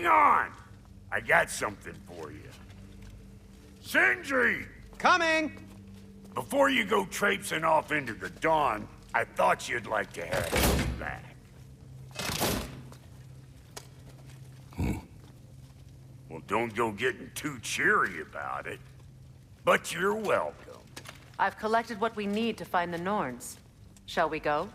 Hang on! I got something for you. Sindri! Coming! Before you go traipsing off into the dawn, I thought you'd like to have some back. Well, don't go getting too cheery about it. But you're welcome. I've collected what we need to find the Norns. Shall we go?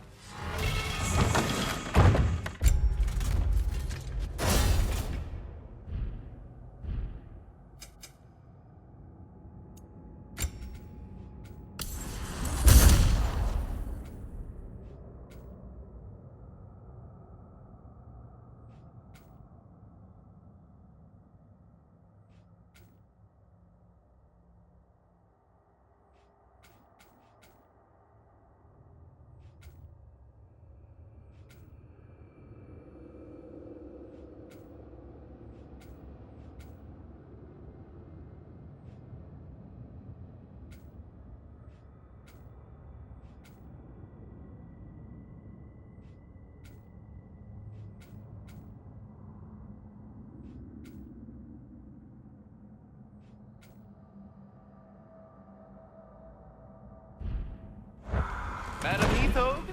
Madam Neathog?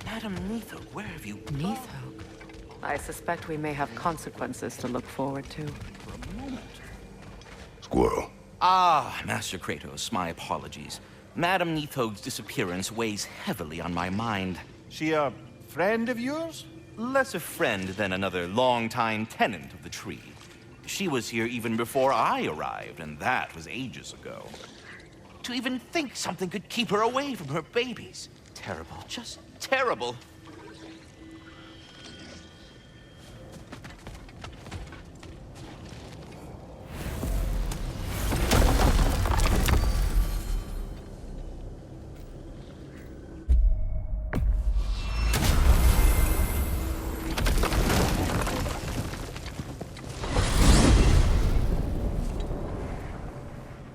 Madam Neathog, where have you gone? Neathog? I suspect we may have consequences to look forward to. For a moment. Squirrel. Ah, Master Kratos, my apologies. Madam Neathog's disappearance weighs heavily on my mind. She a friend of yours? Less a friend than another long-time tenant of the tree. She was here even before I arrived, and that was ages ago. To even think something could keep her away from her babies. Terrible, just terrible.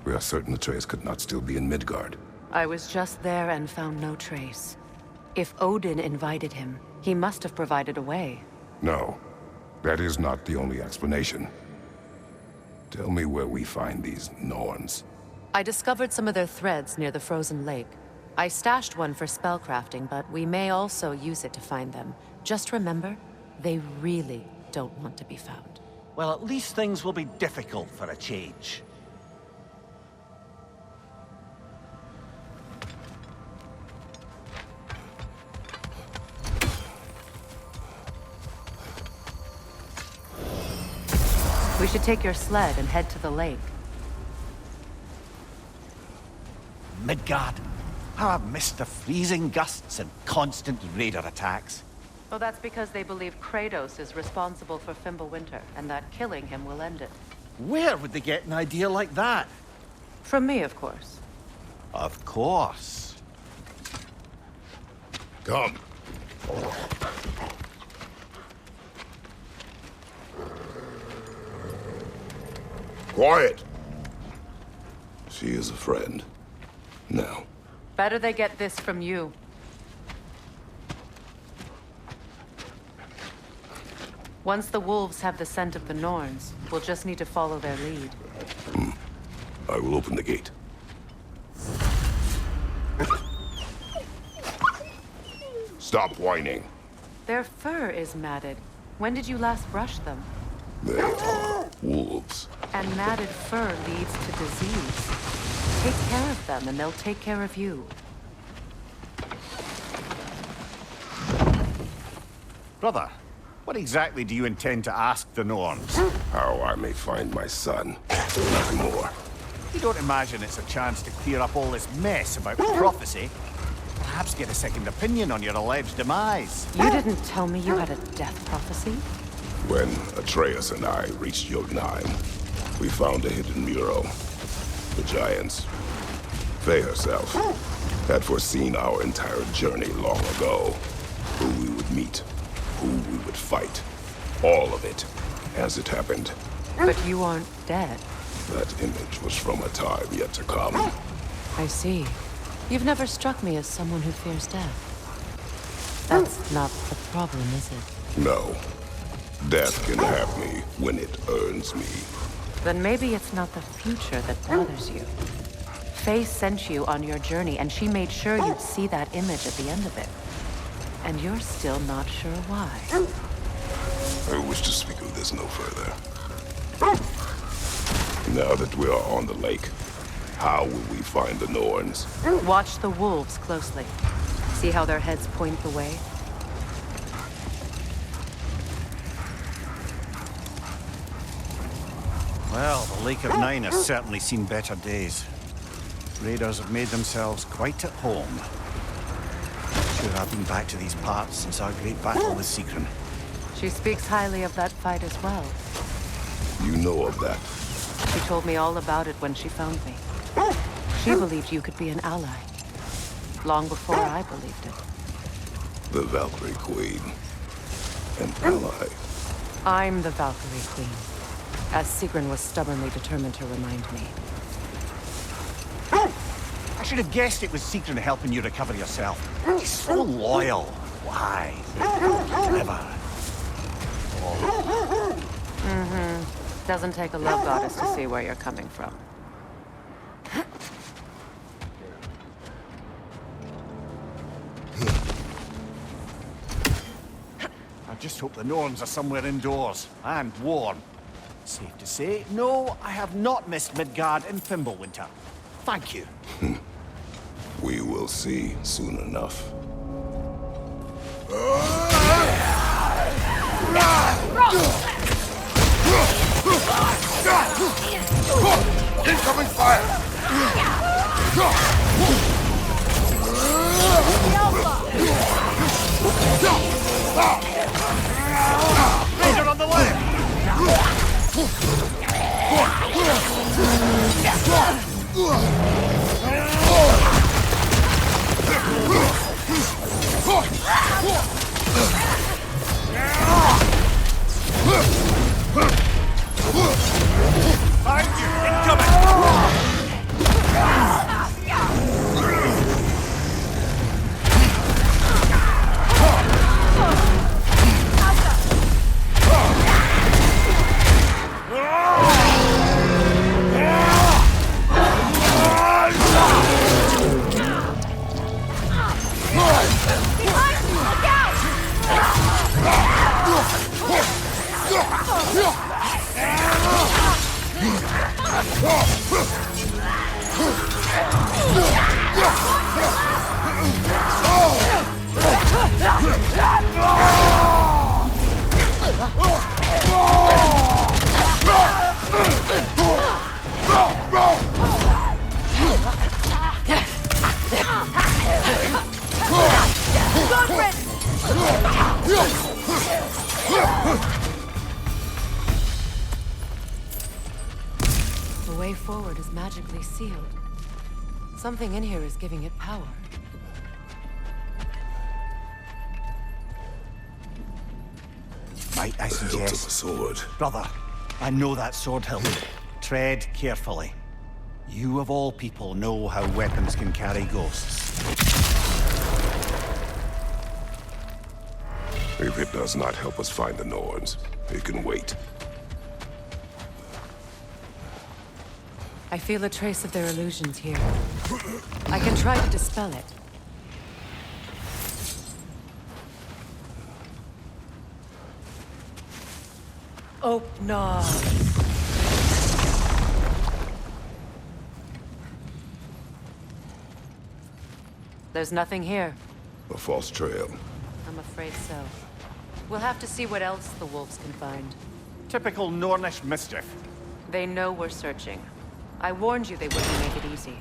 We are certain Atreus could not still be in Midgard. I was just there and found no trace. If Odin invited him, he must have provided a way. No, that is not the only explanation. Tell me where we find these Norns. I discovered some of their threads near the frozen lake. I stashed one for spellcrafting, but we may also use it to find them. Just remember, they really don't want to be found. Well, at least things will be difficult for a change. We should take your sled and head to the lake. Midgard. How I've missed the freezing gusts and constant raider attacks. Oh, that's because they believe Kratos is responsible for Fimbulwinter, and that killing him will end it. Where would they get an idea like that? From me, of course. Of course. Come. Quiet! She is a friend. Now. Better they get this from you. Once the wolves have the scent of the Norns, we'll just need to follow their lead. I will open the gate. Stop whining. Their fur is matted. When did you last brush them? They are wolves. And matted fur leads to disease. Take care of them, and they'll take care of you. Brother, what exactly do you intend to ask the Norns? How I may find my son. Nothing more. You don't imagine it's a chance to clear up all this mess about prophecy? Perhaps get a second opinion on your alleged demise. You didn't tell me you had a death prophecy? When Atreus and I reached Jotunheim, we found a hidden mural. The giants, Faye herself, had foreseen our entire journey long ago. Who we would meet, who we would fight. All of it, as it happened. But you aren't dead. That image was from a time yet to come. I see. You've never struck me as someone who fears death. That's not the problem, is it? No. Death can have me when it earns me. Then maybe it's not the future that bothers you. Faye sent you on your journey, and she made sure you'd see that image at the end of it. And you're still not sure why. I wish to speak of this no further. Now that we are on the lake, how will we find the Norns? Watch the wolves closely. See how their heads point the way? Well, the Lake of Nine has certainly seen better days. Raiders have made themselves quite at home. Sure, I've been back to these parts since our great battle with Seekron. She speaks highly of that fight as well. You know of that. She told me all about it when she found me. She believed you could be an ally. Long before I believed it. The Valkyrie Queen. An ally. I'm the Valkyrie Queen. As Seekron was stubbornly determined to remind me. I should have guessed it was Seekron helping you recover yourself. He's so loyal. Why? Clever. Doesn't take a love goddess to see where you're coming from. I just hope the Norns are somewhere indoors and warm. Safe to say, no, I have not missed Midgard in Fimbulwinter. Thank you. We will see soon enough. Incoming fire! Raider on the left! Behind you! Incoming! The way forward is magically sealed. Something in here is giving it power. Might I Hilt of a suggest... sword. Brother, I know that sword hilt. Tread carefully. You of all people know how weapons can carry ghosts. If it does not help us find the Norns, it can wait. I feel a trace of their illusions here. I can try to dispel it. Oh, no. There's nothing here. A false trail. I'm afraid so. We'll have to see what else the wolves can find. Typical Nornish mischief. They know we're searching. I warned you they wouldn't make it easy.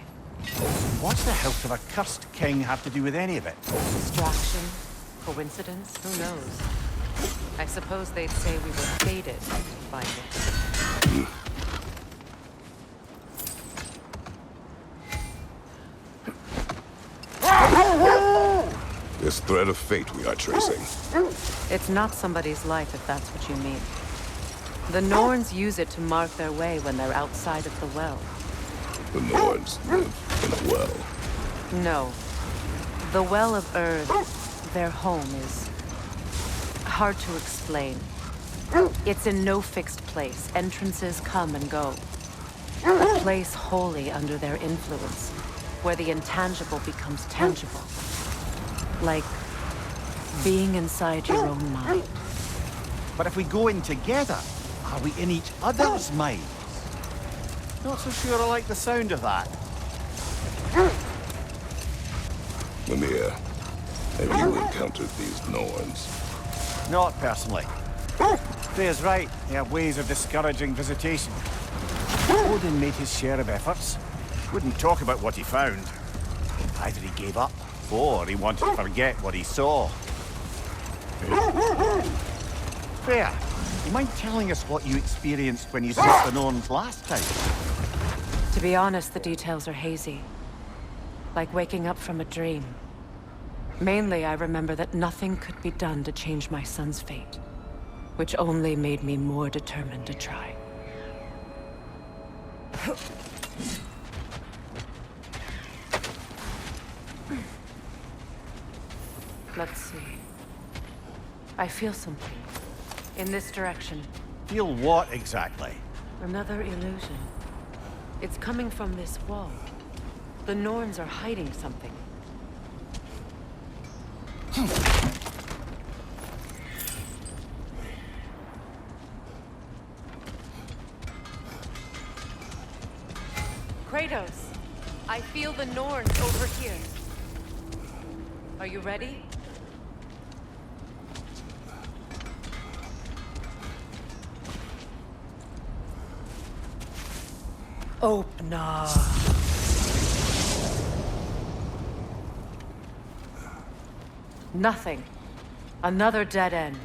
What's the hilt of a cursed king have to do with any of it? Distraction? Coincidence? Who knows? I suppose they'd say we were fated to find it. This thread of fate we are tracing. It's not somebody's life, if that's what you mean. The Norns use it to mark their way when they're outside of the well. The Norns live in a well. No. The Well of Earth, their home, is hard to explain. It's in no fixed place. Entrances come and go. A place wholly under their influence, where the intangible becomes tangible. Like being inside your own mind. But if we go in together, are we in each other's minds? Not so sure I like the sound of that. Mimir, have you encountered these Norns? Not personally. Freya's right. They have ways of discouraging visitation. Odin made his share of efforts. Wouldn't talk about what he found. Either he gave up, or he wanted to forget what he saw. Freya, you mind telling us what you experienced when you saw the Norns last time? To be honest, the details are hazy. Like waking up from a dream. Mainly, I remember that nothing could be done to change my son's fate, which only made me more determined to try. Let's see. I feel something. In this direction. Feel what exactly? Another illusion. It's coming from this wall. The Norns are hiding something. Kratos, I feel the Norns over here. Are you ready? Opener. Nothing. Another dead end.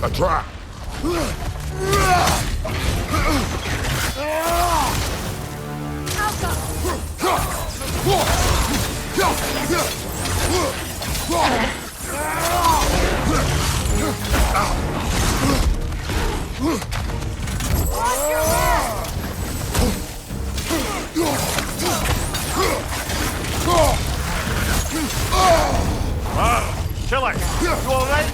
A trap! Killer, you all right?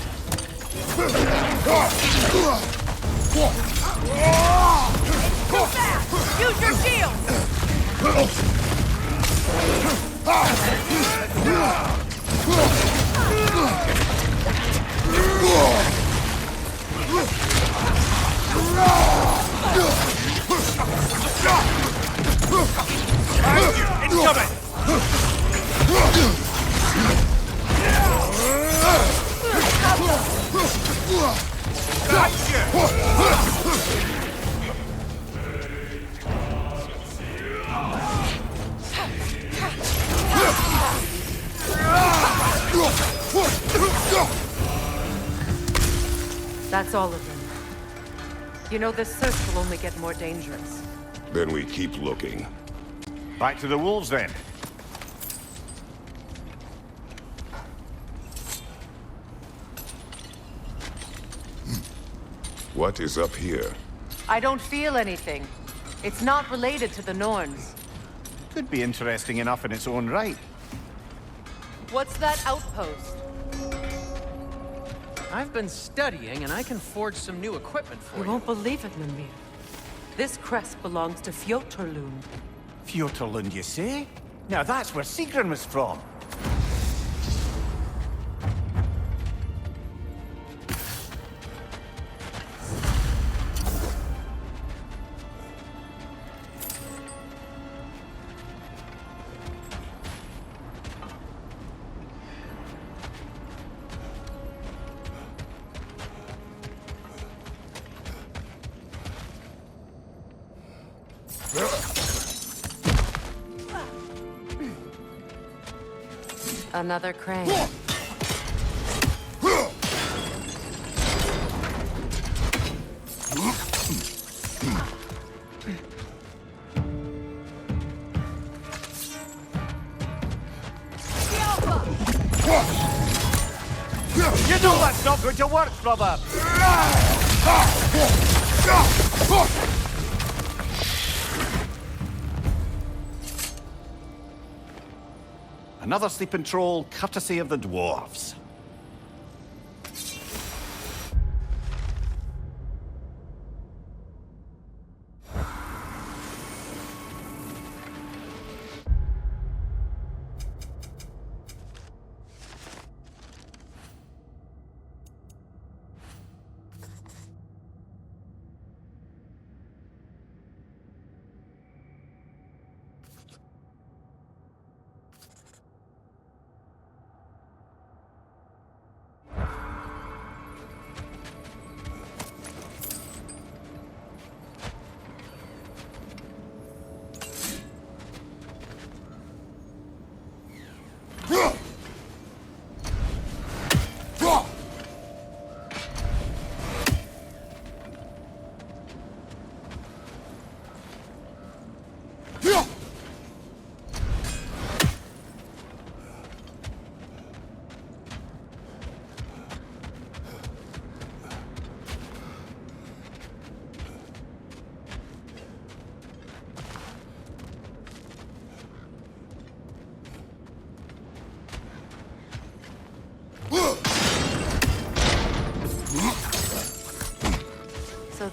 Too fast! Use your shield! Incoming! That's all of them. You know, this search will only get more dangerous. Then we keep looking. Back to the wolves then. What is up here? I don't feel anything. It's not related to the Norns. Could be interesting enough in its own right. What's that outpost? I've been studying, and I can forge some new equipment for You you. won't believe it, Mimir. This crest belongs to Fjotorlund. Fjotorlund, you say? Now that's where Sigrun was from. Another crane. You know that's not going to work, brother! Another sleeping troll, courtesy of the dwarves.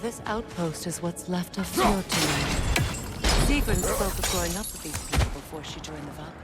this outpost is what's left of Fjord tonight. Sigrun spoke of growing up with these people before she joined the Valkyries.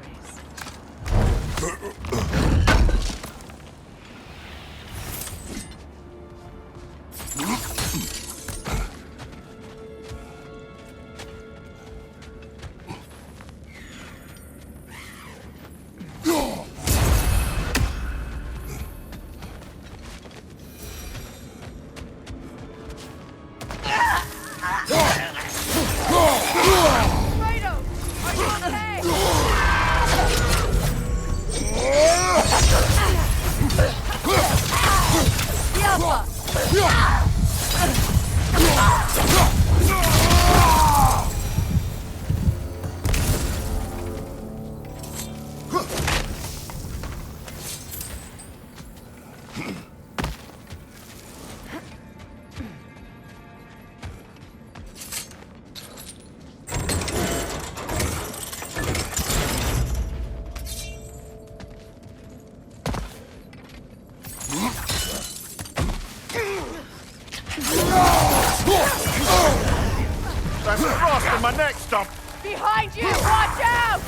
I'm frost in my neck stump. Behind you! Watch out!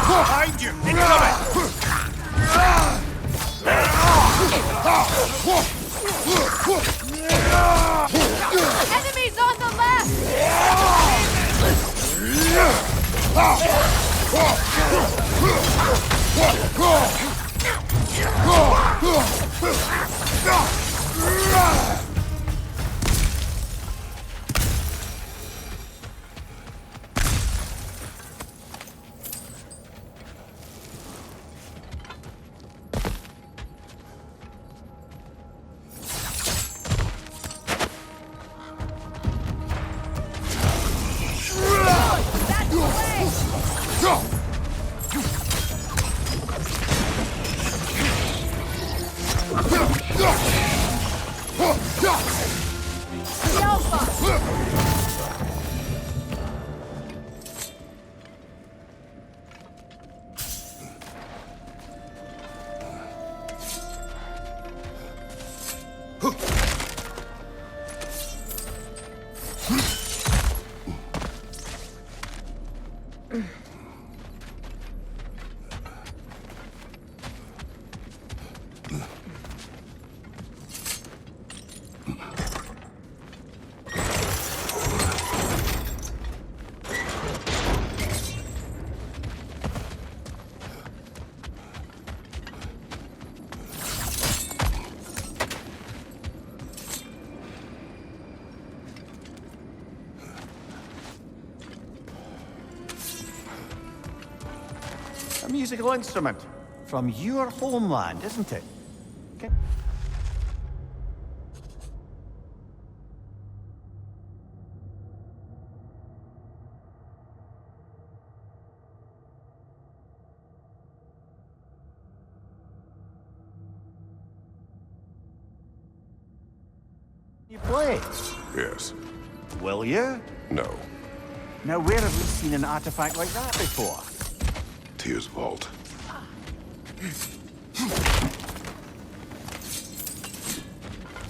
Behind you! Incoming! Enemies on the left! A musical instrument from your homeland, isn't it? Okay. You play? Yes. Will you? No. Now, where have we seen an artifact like that before? Tears Vault.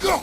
Go!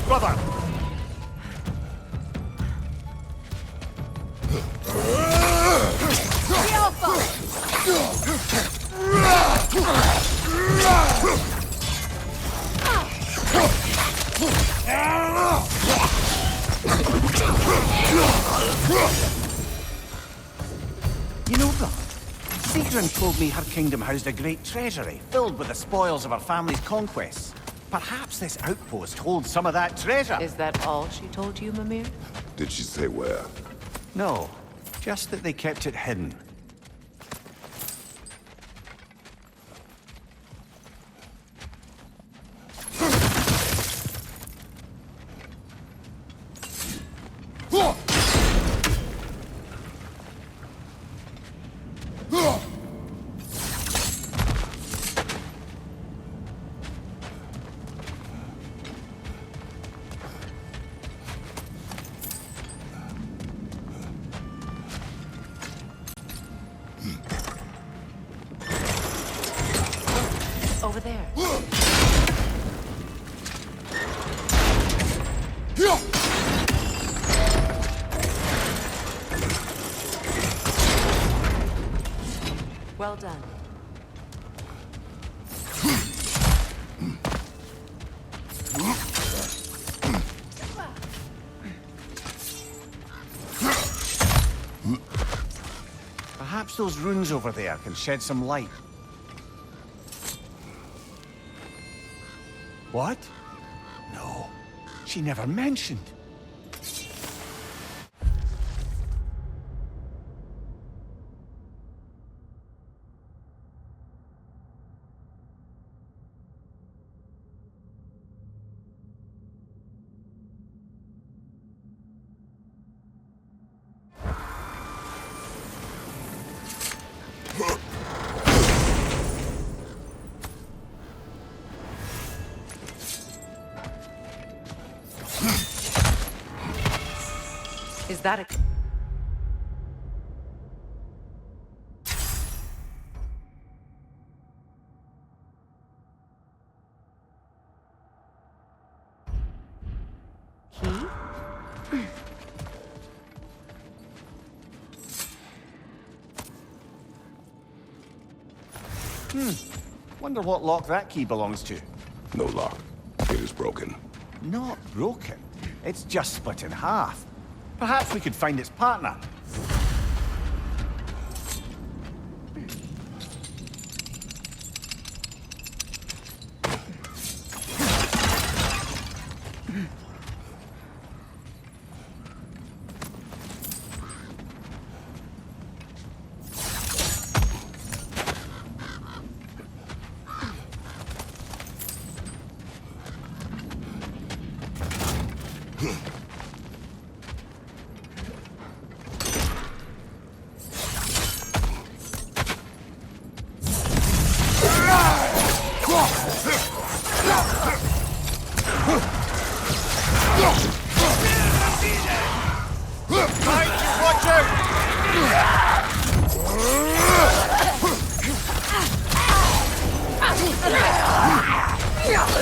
brother! The Alpha! You know, brother, Sigrun told me her kingdom housed a great treasury filled with the spoils of her family's conquests. Perhaps this outpost holds some of that treasure. Is that all she told you, Mimir? Did she say where? No, just that they kept it hidden. Over there. Well done. Perhaps those runes over there can shed some light. What? No, she never mentioned. Is that a... key? Wonder what lock that key belongs to. No lock. It is broken. Not broken. It's just split in half. Perhaps we could find its partner.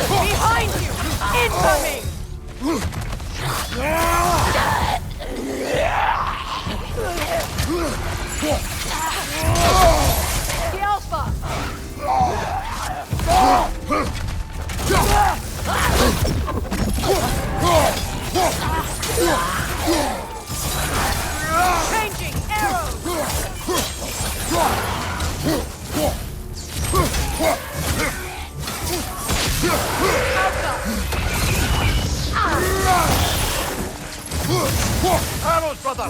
Behind you! Incoming! The Alpha! Changing arrows! Arrows, brother!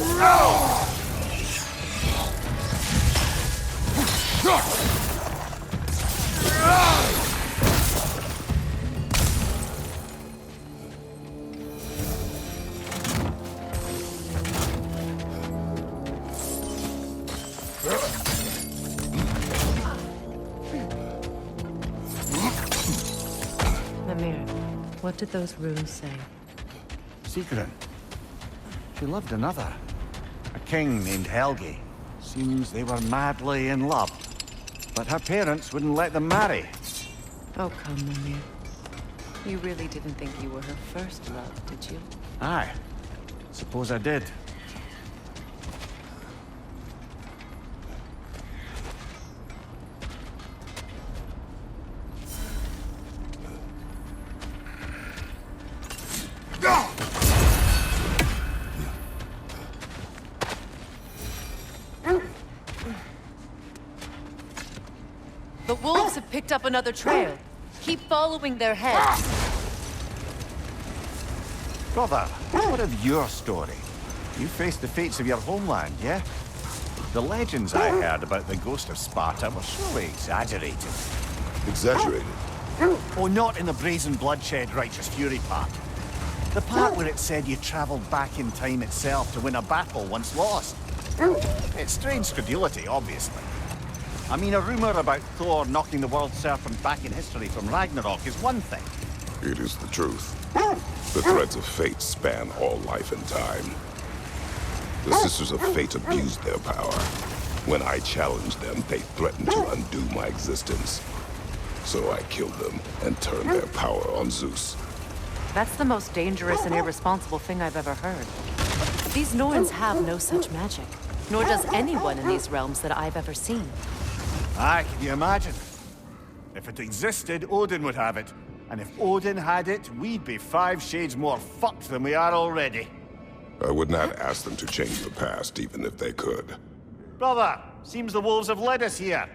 Mimir, what did those runes say? Sigrun. She loved another. A king named Helgi. Seems they were madly in love. But her parents wouldn't let them marry. Oh, come, Mimir. You really didn't think you were her first love, did you? Aye. Suppose I did. The wolves have picked up another trail. Keep following their heads. Brother, what of your story? You faced the fates of your homeland, yeah? The legends I heard about the ghost of Sparta were surely exaggerated. Exaggerated? Oh, not in the brazen bloodshed righteous fury part. The part where it said you traveled back in time itself to win a battle once lost. It's strange credulity, obviously. I mean, a rumor about Thor knocking the world serpent back in history from Ragnarok is one thing. It is the truth. The threads of fate span all life and time. The Sisters of Fate abused their power. When I challenged them, they threatened to undo my existence. So I killed them and turned their power on Zeus. That's the most dangerous and irresponsible thing I've ever heard. These Norns have no such magic, nor does anyone in these realms that I've ever seen. Aye, can you imagine? If it existed, Odin would have it. And if Odin had it, we'd be 5 shades more fucked than we are already. I would not ask them to change the past, even if they could. Brother, seems the wolves have led us here.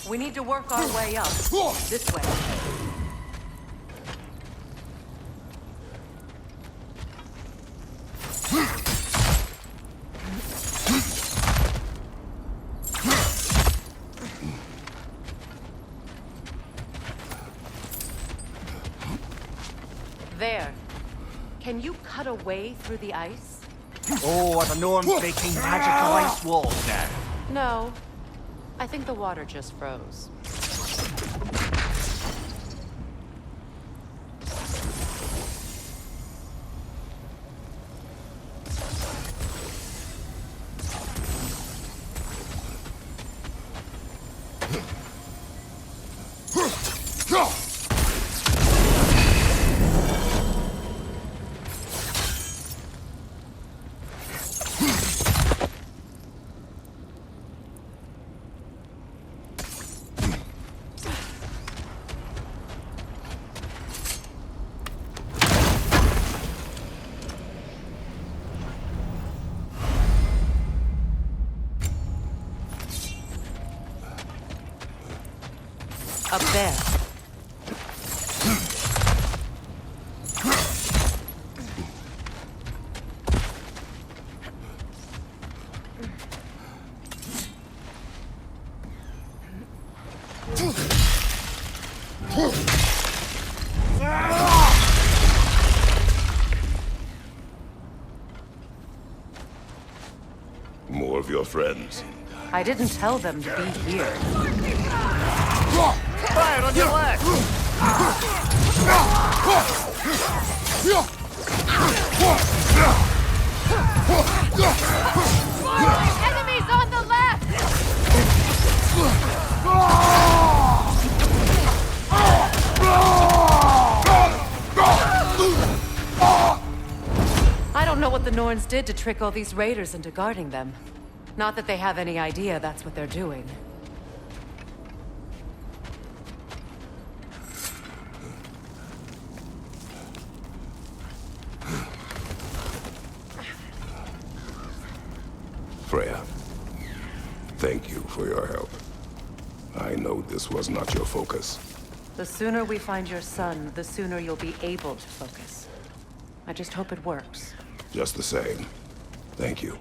We need to work our way up. This way. There. Can you cut a way through the ice? Oh, are the Norns making magical ice walls now? No. I think the water just froze. Up there. More of your friends. I didn't tell them to be here. Fire on your left! Enemies on the left! I don't know what the Norns did to trick all these raiders into guarding them. Not that they have any idea that's what they're doing. Freya, thank you for your help. I know this was not your focus. The sooner we find your son, the sooner you'll be able to focus. I just hope it works. Just the same, thank you.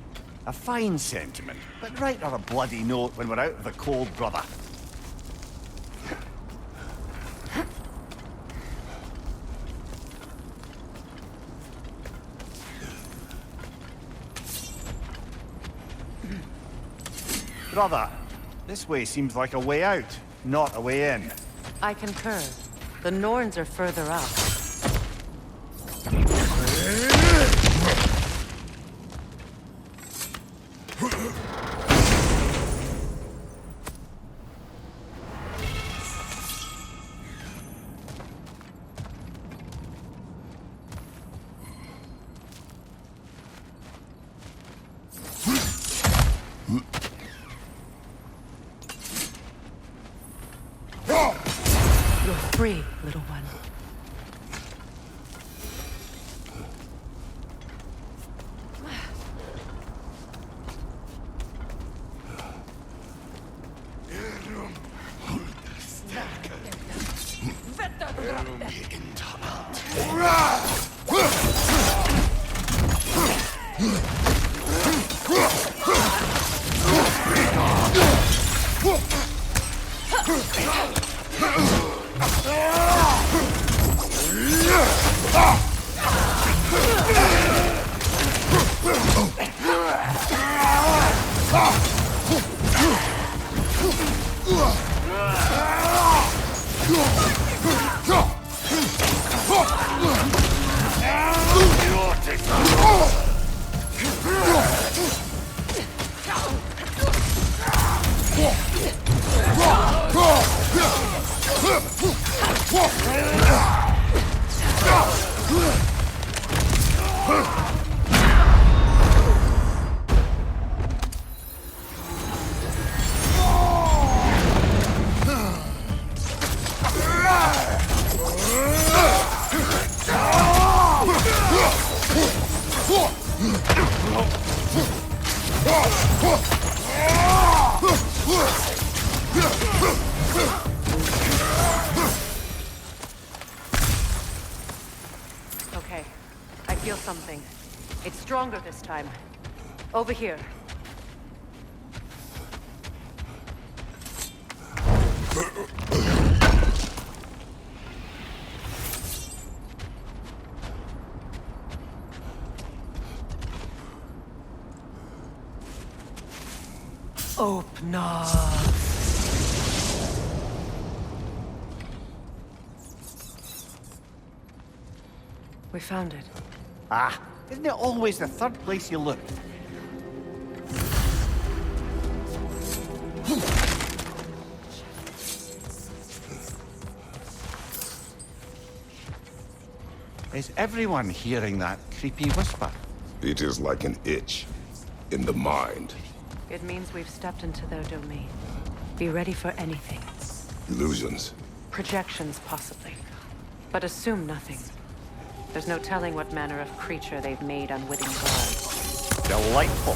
A fine sentiment, but write her a bloody note when we're out of the cold, brother. Brother, this way seems like a way out, not a way in. I concur. The Norns are further up. You're free, little one. Okay, I feel something. It's stronger this time. Over here. Open up. We found it. Ah, isn't it always the third place you look? Is everyone hearing that creepy whisper? It is like an itch in the mind. It means we've stepped into their domain. Be ready for anything. Illusions. Projections, possibly. But assume nothing. There's no telling what manner of creature they've made unwitting guards. Delightful.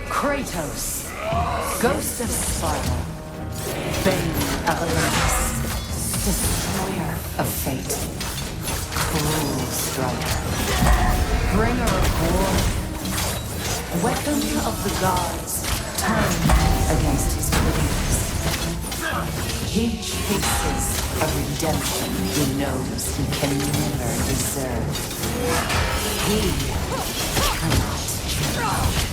Kratos, Ghost of Sparta, Bane of Olympus, Destroyer of Fate, Cruel Striker, Bringer of War, Weapon of the Gods, turned against his enemies. He chases a redemption he knows he can never deserve. He cannot change.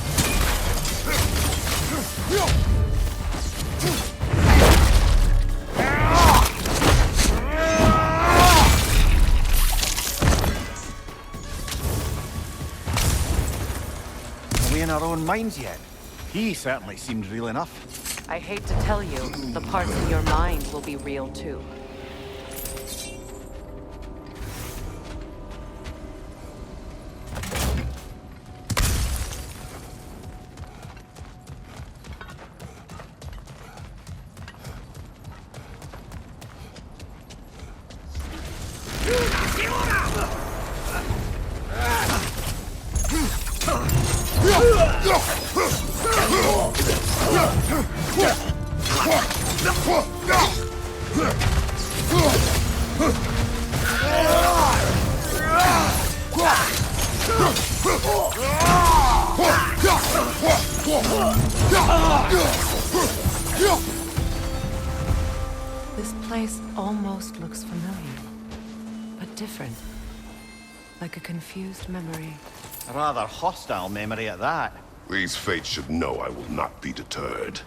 Are we in our own minds yet? He certainly seemed real enough. I hate to tell you, the parts in your mind will be real too. This place almost looks familiar, but different. Like a confused memory. A rather hostile memory at that. These fates should know I will not be deterred.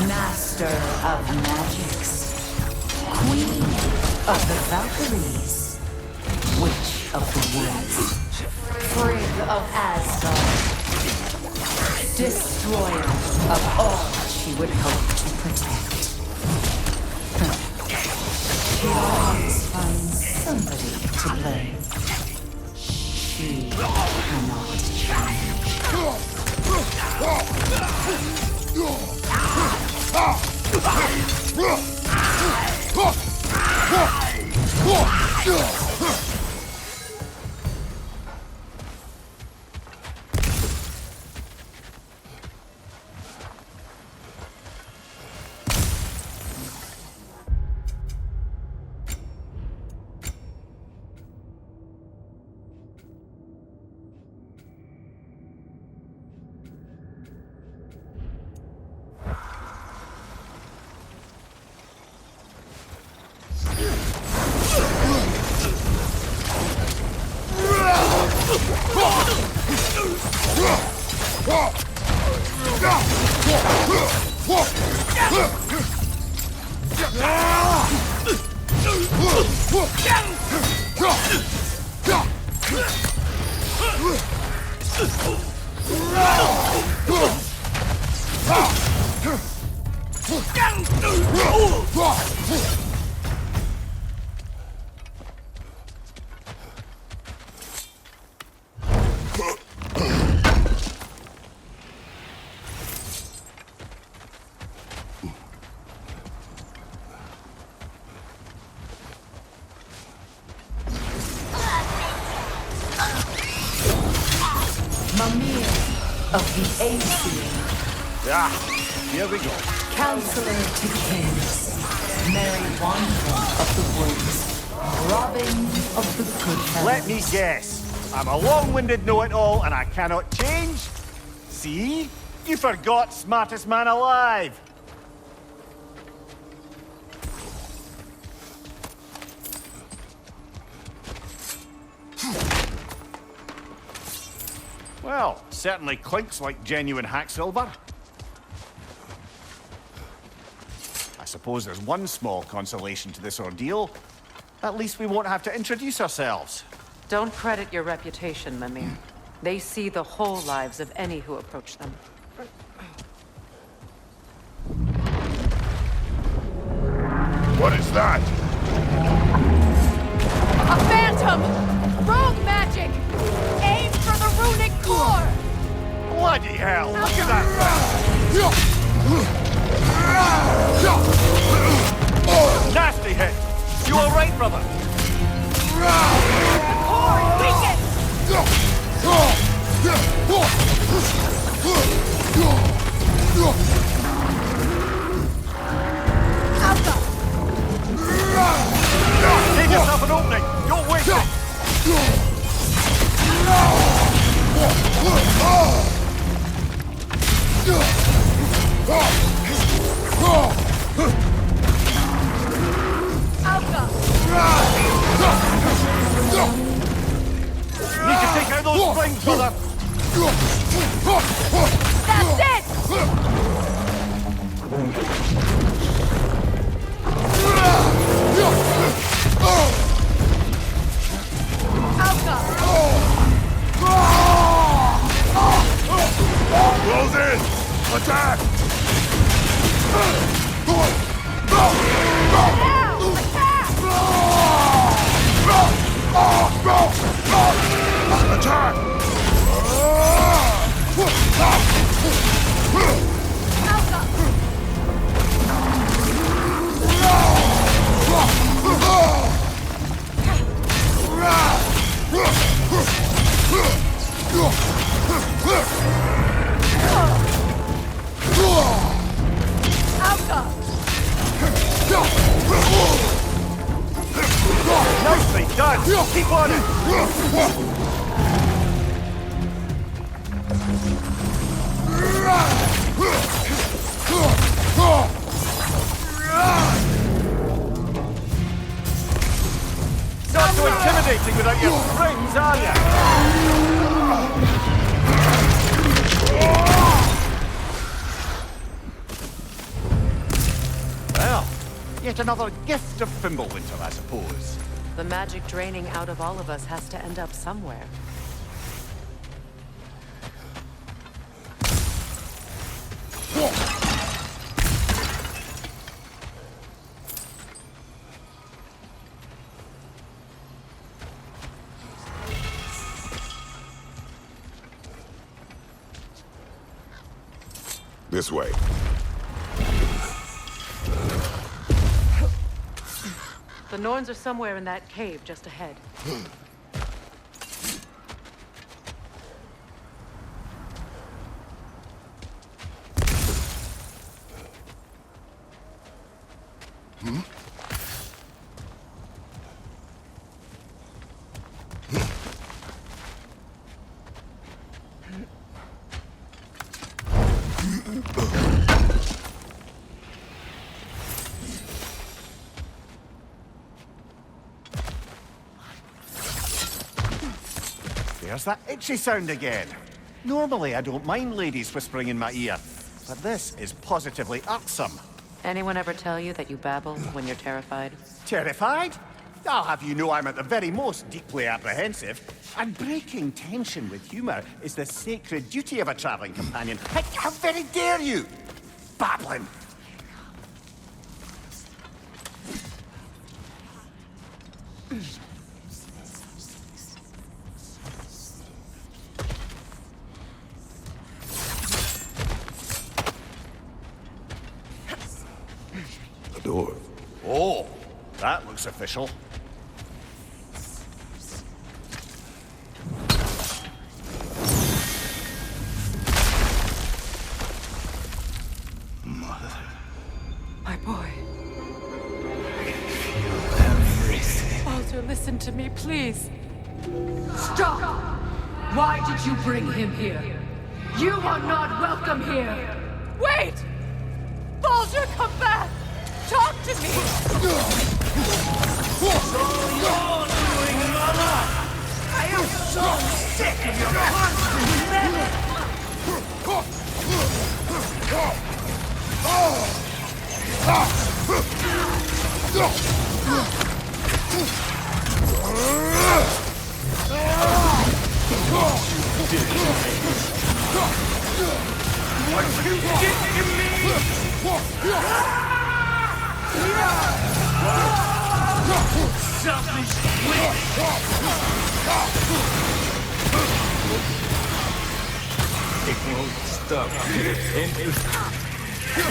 Master of magics, Queen of the Valkyries, Witch of the Woods, Frigg of Asgard, Destroyer of all she would hope to protect. She always finds somebody to blame. She cannot change. Of the Ancient. Ah, here we go. Counselor to kings, Merry Wanderer of the woods, Robin of the good fellows. Let me guess. I'm a long-winded know-it-all and I cannot change? See? You forgot smartest man alive. Well, certainly clinks like genuine hack silver. I suppose there's one small consolation to this ordeal. At least we won't have to introduce ourselves. Don't credit your reputation, Mimir. They see the whole lives of any who approach them. What is that? A phantom! Rogue magic! Aim for the runic core! Bloody hell! Look at that! Nasty hit! You all right, brother? The core is weakened! Alpha! Give yourself an opening! Don't waste it! Alpha! Need to take out those springs, brother! That's it! Alpha! Close in! Attack! Now! Attack! Attack! Nicely done! Keep on it! Not so intimidating without your friends, are you? Well, yet another gift of Fimbulwinter, I suppose. The magic draining out of all of us has to end up somewhere. This way. The Norns are somewhere in that cave just ahead. There's that itchy sound again. Normally, I don't mind ladies whispering in my ear, but this is positively irksome. Anyone ever tell you that you babble when you're terrified? Terrified? I'll have you know I'm at the very most deeply apprehensive. And breaking tension with humor is the sacred duty of a traveling companion. How very dare you? Babbling. Door. Oh, that looks official. My boy. Baldur, listen to me, please. Stop! Why did you bring him here? You are not welcome here! Wait! Baldur, come back! Talk to me! I am so sick of your constant meddling! What you did to me! Selfish witch! It won't stop.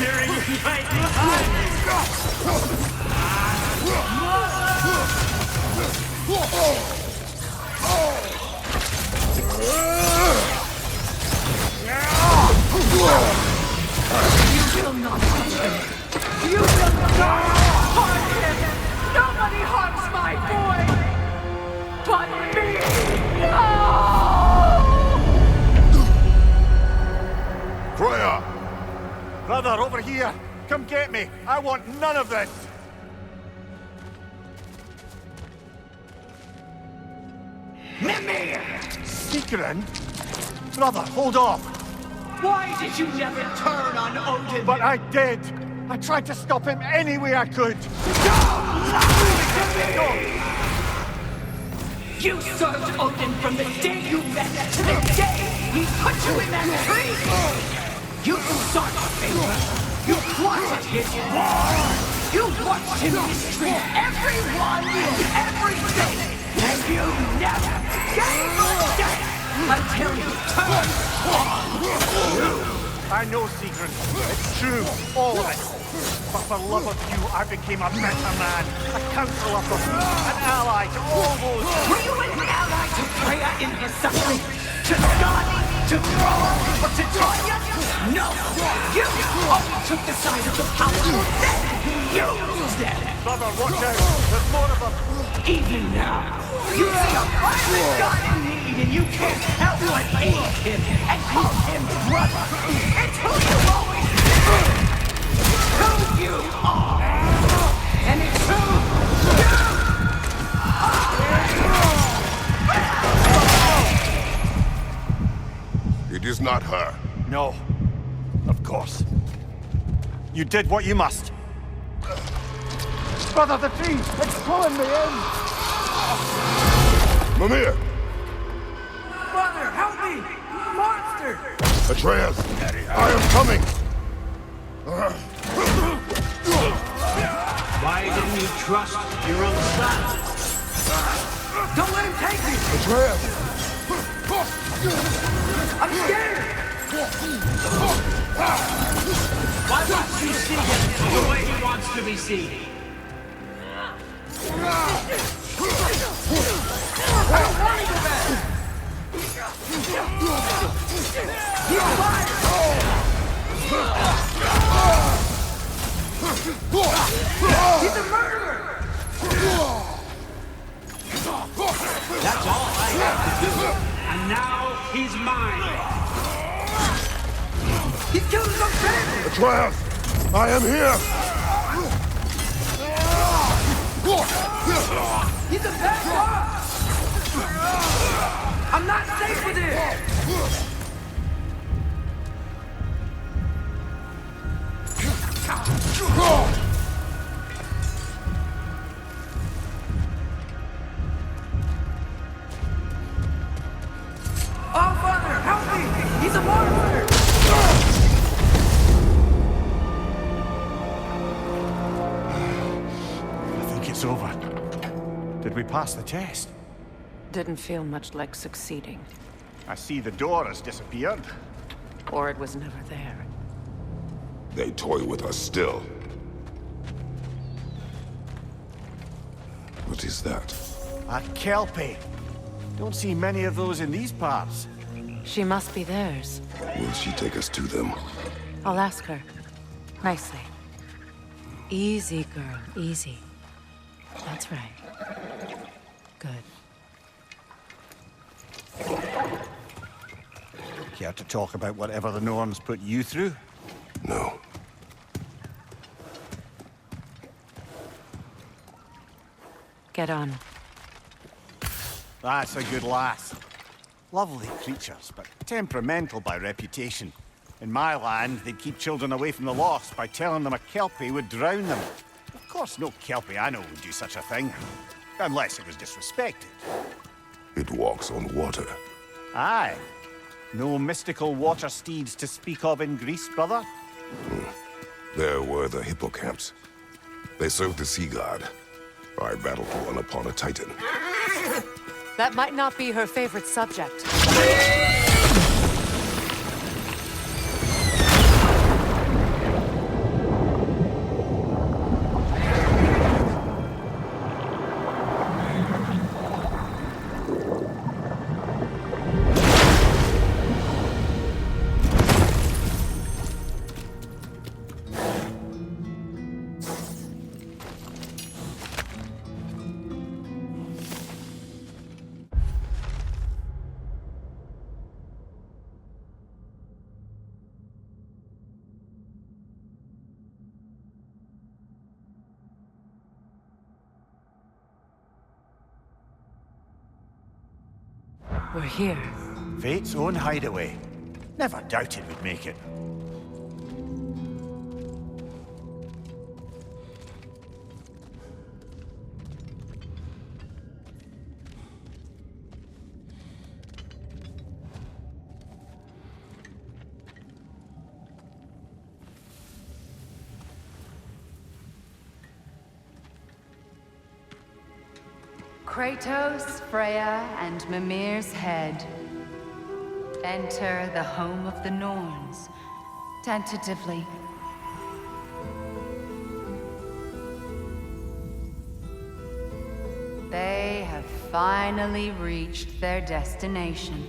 You're in my You will not touch him! You will not harm him! Nobody harms my boy! But me! No! Freya! Brother, over here! Come get me! I want none of this! Mimir! Secret? Brother, hold off! Why did you never turn on Odin? But I did! I tried to stop him any way I could! You served Odin from the day you met to the day he put you in that tree! You sought favor! You plotted his war! You watched him mistreat everyone and everything! And you never gave a damn until you turned. I know, Sigrun. It's true, all of it. But for love of you, I became a better man, a counselor for you, an ally to all those... Were you an ally to Freya in her suffering? To Skadi? To Thrall? Or to Troya? No! You only took the side of the powerful, then you used it! Brother, watch out! There's more of them! Even now, you see a violent god in need and you can't help but aid him and call him brother! It's who you always been! Who you are! And it's who you are! It is not her. No. Of course. You did what you must. Brother, the tree! It's pulling me in! Mimir! Brother, help me! Monster! Atreus! I am coming! Why didn't you trust your own son? Don't let him take me! Atreus! I'm scared! Why don't you see him the way he wants to be seen? I don't want to go back! He's alive! He's a murderer! That's all I have to do. And now he's mine. He's killed his own family! Atreus! I am here! He's a bad boss! I'm not safe with him! Oh, Father, help me! He's a monster! I think it's over. Did we pass the test? Didn't feel much like succeeding. I see the door has disappeared. Or it was never there. They toy with us still. What is that? A Kelpie. Don't see many of those in these parts. She must be theirs. Will she take us to them? I'll ask her. Nicely. Easy, girl. Easy. That's right. Good. Care to talk about whatever the Norns put you through? No. Get on. That's a good lass. Lovely creatures, but temperamental by reputation. In my land, they'd keep children away from the lost by telling them a Kelpie would drown them. Of course, no Kelpie I know would do such a thing. Unless it was disrespected. It walks on water. Aye. No mystical water steeds to speak of in Greece, brother? There were the hippocamps. They served the sea god. I battled one upon a titan. That might not be her favorite subject. We're here. Fate's own hideaway. Never doubted we'd make it. Kratos, Freya, and Mimir's head. Enter the home of the Norns, tentatively. They have finally reached their destination.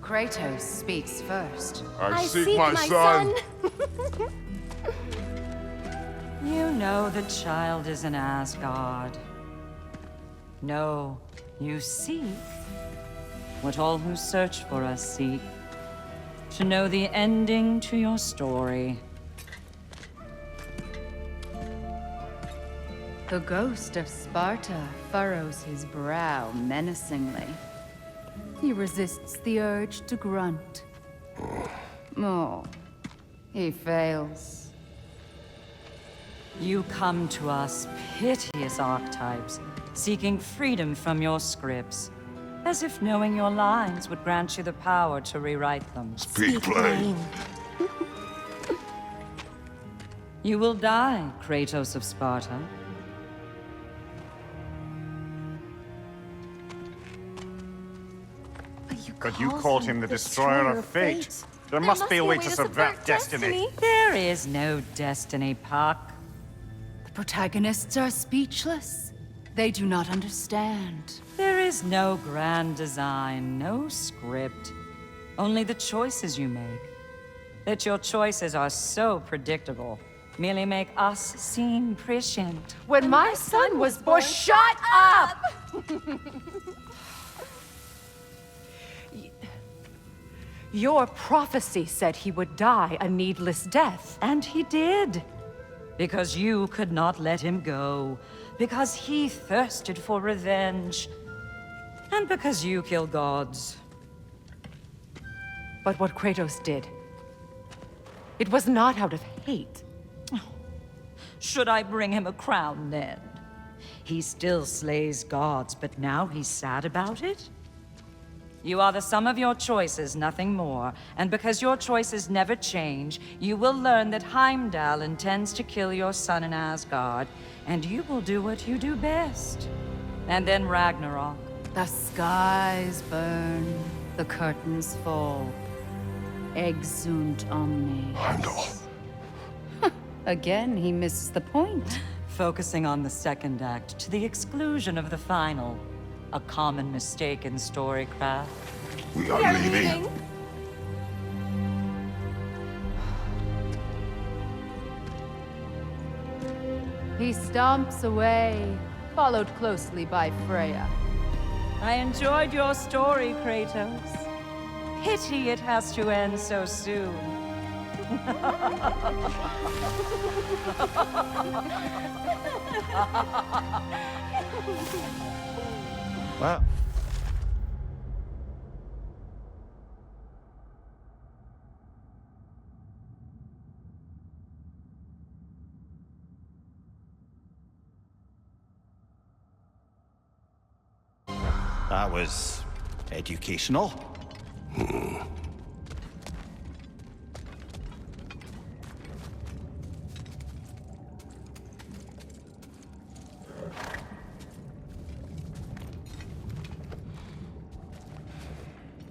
Kratos speaks first. I seek my son. You know the child is in Asgard. No, you seek what all who search for us seek. To know the ending to your story. The ghost of Sparta furrows his brow menacingly. He resists the urge to grunt. Oh, he fails. You come to us, piteous archetypes, seeking freedom from your scripts, as if knowing your lines would grant you the power to rewrite them. Speak plain. You will die, Kratos of Sparta. But you called him the destroyer of fate. There must be a way to subvert destiny. There is no destiny, Puck. The protagonists are speechless. They do not understand. There is no grand design, no script. Only the choices you make. That your choices are so predictable, merely make us seem prescient. When my son was born, shut up! Your prophecy said he would die a needless death. And he did. Because you could not let him go. Because he thirsted for revenge. And because you kill gods. But what Kratos did, it was not out of hate. Should I bring him a crown then? He still slays gods, but now he's sad about it? You are the sum of your choices, nothing more. And because your choices never change, you will learn that Heimdall intends to kill your son in Asgard, and you will do what you do best. And then Ragnarok. The skies burn, the curtains fall. Exunt omnes. Heimdall. Again, he misses the point. Focusing on the second act to the exclusion of the final. A common mistake in storycraft. We are leaving. He stomps away, followed closely by Freya. I enjoyed your story, Kratos. Pity it has to end so soon. Well, that was educational.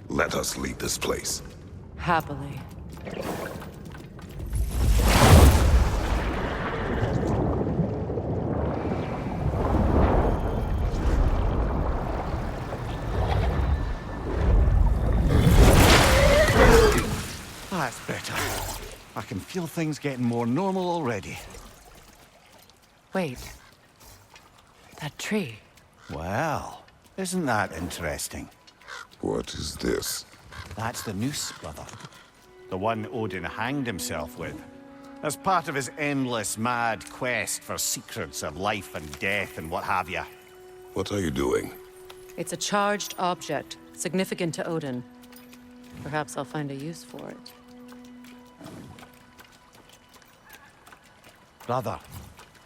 Let us leave this place. Happily. That's better. I can feel things getting more normal already. Wait. That tree. Well, isn't that interesting? What is this? That's the noose, brother. The one Odin hanged himself with. As part of his endless, mad quest for secrets of life and death and what have you. What are you doing? It's a charged object, significant to Odin. Perhaps I'll find a use for it. Brother,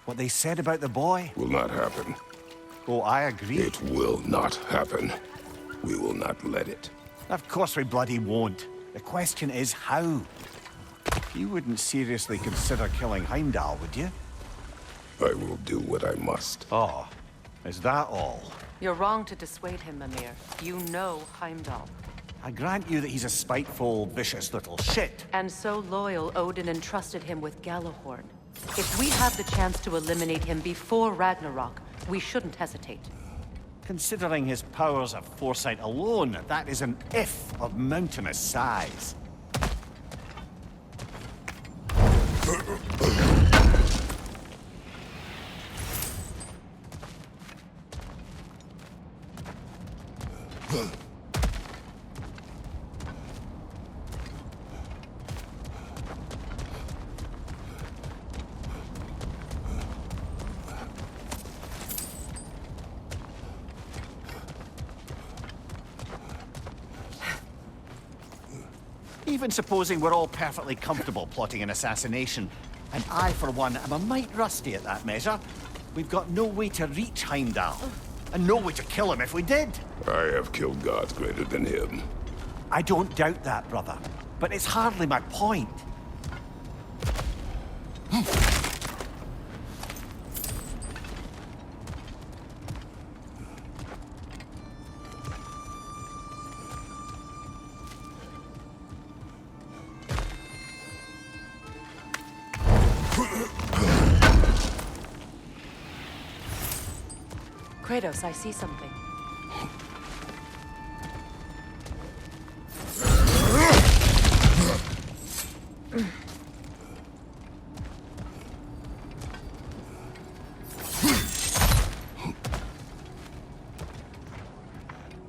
what they said about the boy? Will not happen. Oh, I agree. It will not happen. We will not let it. Of course we bloody won't. The question is how? You wouldn't seriously consider killing Heimdall, would you? I will do what I must. Oh, is that all? You're wrong to dissuade him, Mimir. You know Heimdall. I grant you that he's a spiteful, vicious little shit. And so loyal, Odin entrusted him with Gjallarhorn. If we have the chance to eliminate him before Ragnarok, we shouldn't hesitate. Considering his powers of foresight alone, that is an if of mountainous size. Even supposing we're all perfectly comfortable plotting an assassination, and I, for one, am a mite rusty at that measure, we've got no way to reach Heimdall, and no way to kill him if we did. I have killed gods greater than him. I don't doubt that, brother, but it's hardly my point. Kratos, I see something.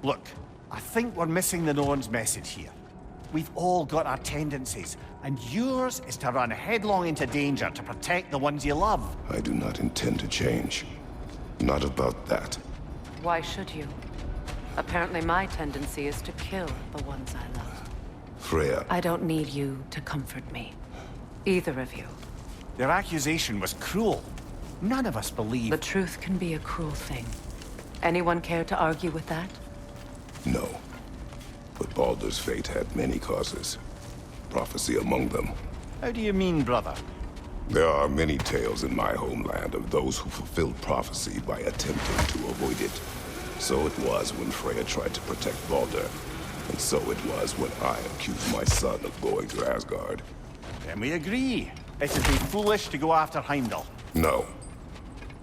Look, I think we're missing the Norn's message here. We've all got our tendencies, and yours is to run headlong into danger to protect the ones you love. I do not intend to change. Not about that. Why should you? Apparently my tendency is to kill the ones I love. Freya. I don't need you to comfort me. Either of you. Their accusation was cruel. None of us believe... The truth can be a cruel thing. Anyone care to argue with that? No. But Baldur's fate had many causes. Prophecy among them. How do you mean, brother? There are many tales in my homeland of those who fulfilled prophecy by attempting to avoid it. So it was when Freya tried to protect Baldur. And so it was when I accused my son of going to Asgard. Then we agree. It would be foolish to go after Heimdall. No.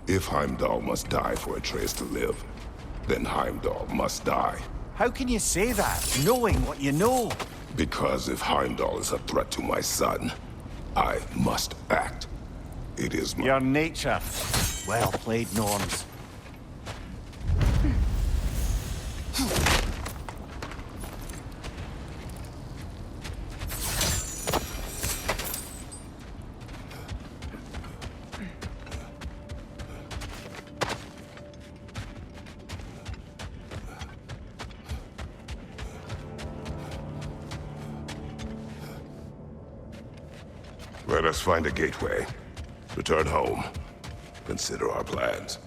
If Heimdall must die for Atreus to live, then Heimdall must die. How can you say that, knowing what you know? Because if Heimdall is a threat to my son, I must act. It is my... Your nature. Well played, Norns. Let us find a gateway. Return home. Consider our plans.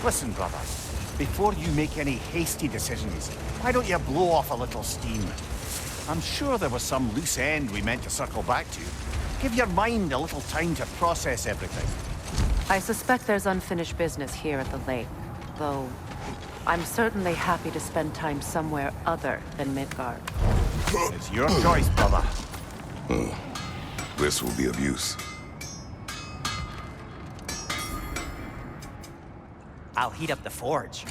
Listen, brother. Before you make any hasty decisions, why don't you blow off a little steam? I'm sure there was some loose end we meant to circle back to. Give your mind a little time to process everything. I suspect there's unfinished business here at the lake, though I'm certainly happy to spend time somewhere other than Midgard. It's your choice, brother. This will be of use. I'll heat up the forge.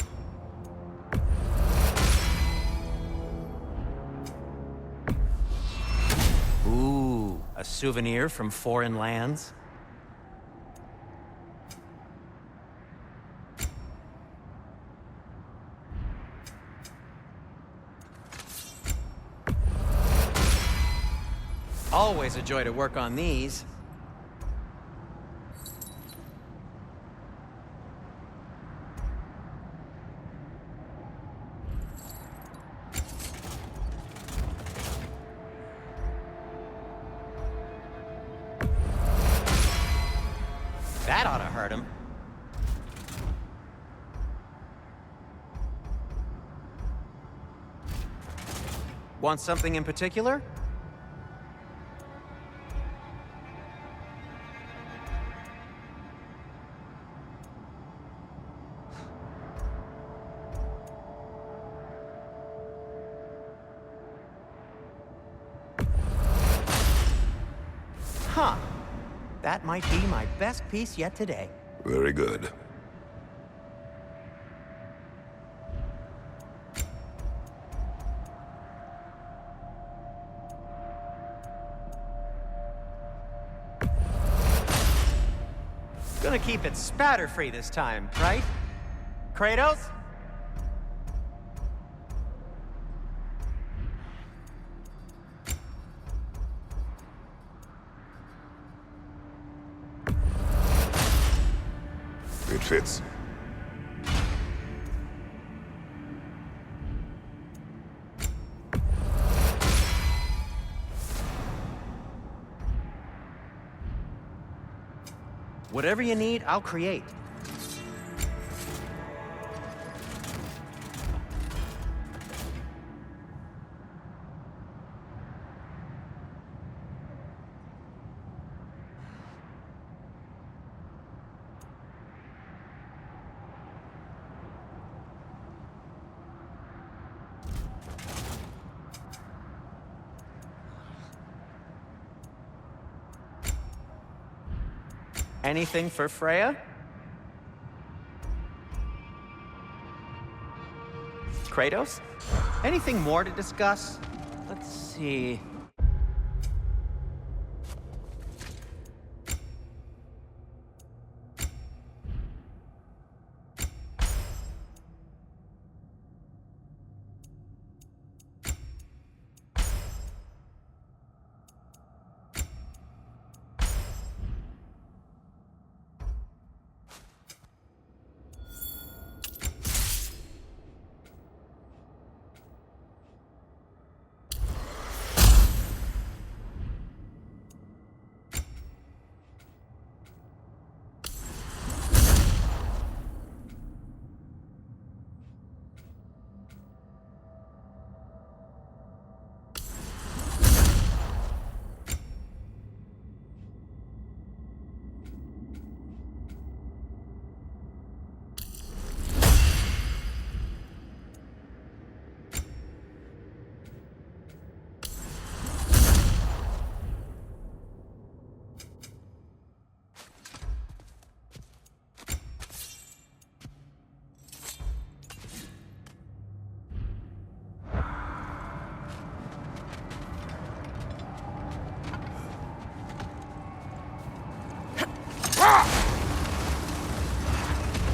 Ooh, a souvenir from foreign lands? Always a joy to work on these. That ought to hurt him. Want something in particular? might be my best piece yet today. Very good. Gonna keep it spatter-free this time, right? Kratos? It fits. Whatever you need, I'll create. Anything for Freya? Kratos? Anything more to discuss? Let's see.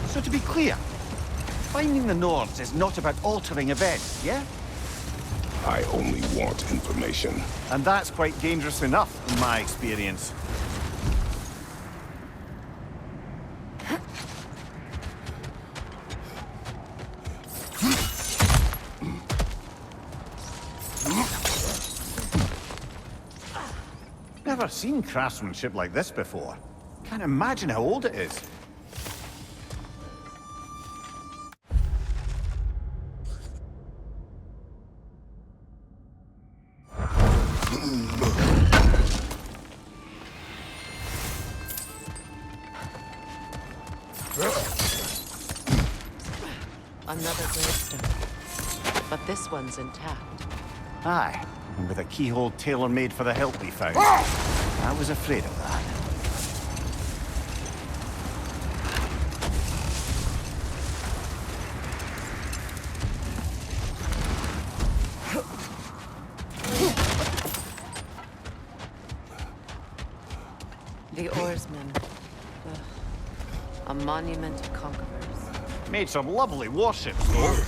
So to be clear, finding the Nords is not about altering events, yeah? I only want information. And that's quite dangerous enough, in my experience. Never seen craftsmanship like this before. Can't imagine how old it is. Another gravestone. But this one's intact. Aye, and with a keyhole tailor-made for the help we found. I was afraid of that. The oarsmen. A monument to conquerors. Made some lovely warships, though.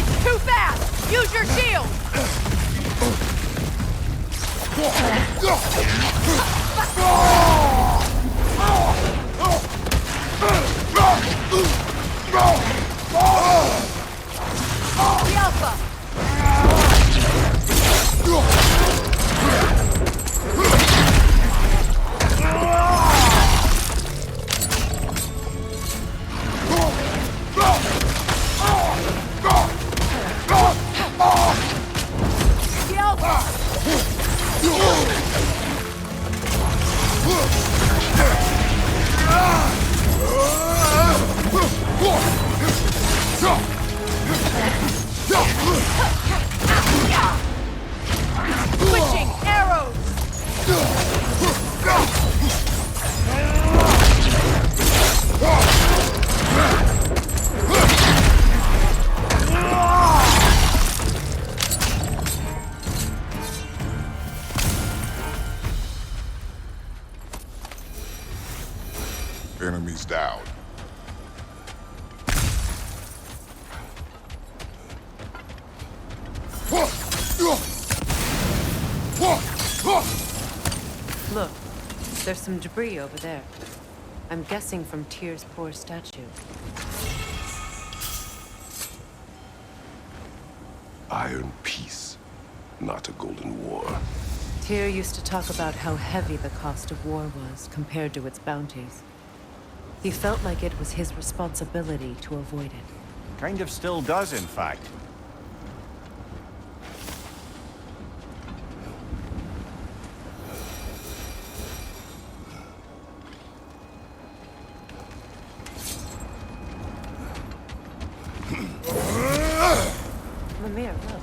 It's too fast! Use your shield! The Alpha! Switching arrows! Enemies down. Look, there's some debris over there. I'm guessing from Tyr's poor statue. Iron peace, not a golden war. Tyr used to talk about how heavy the cost of war was compared to its bounties. He felt like it was his responsibility to avoid it. Kind of still does, in fact. Mimir, look.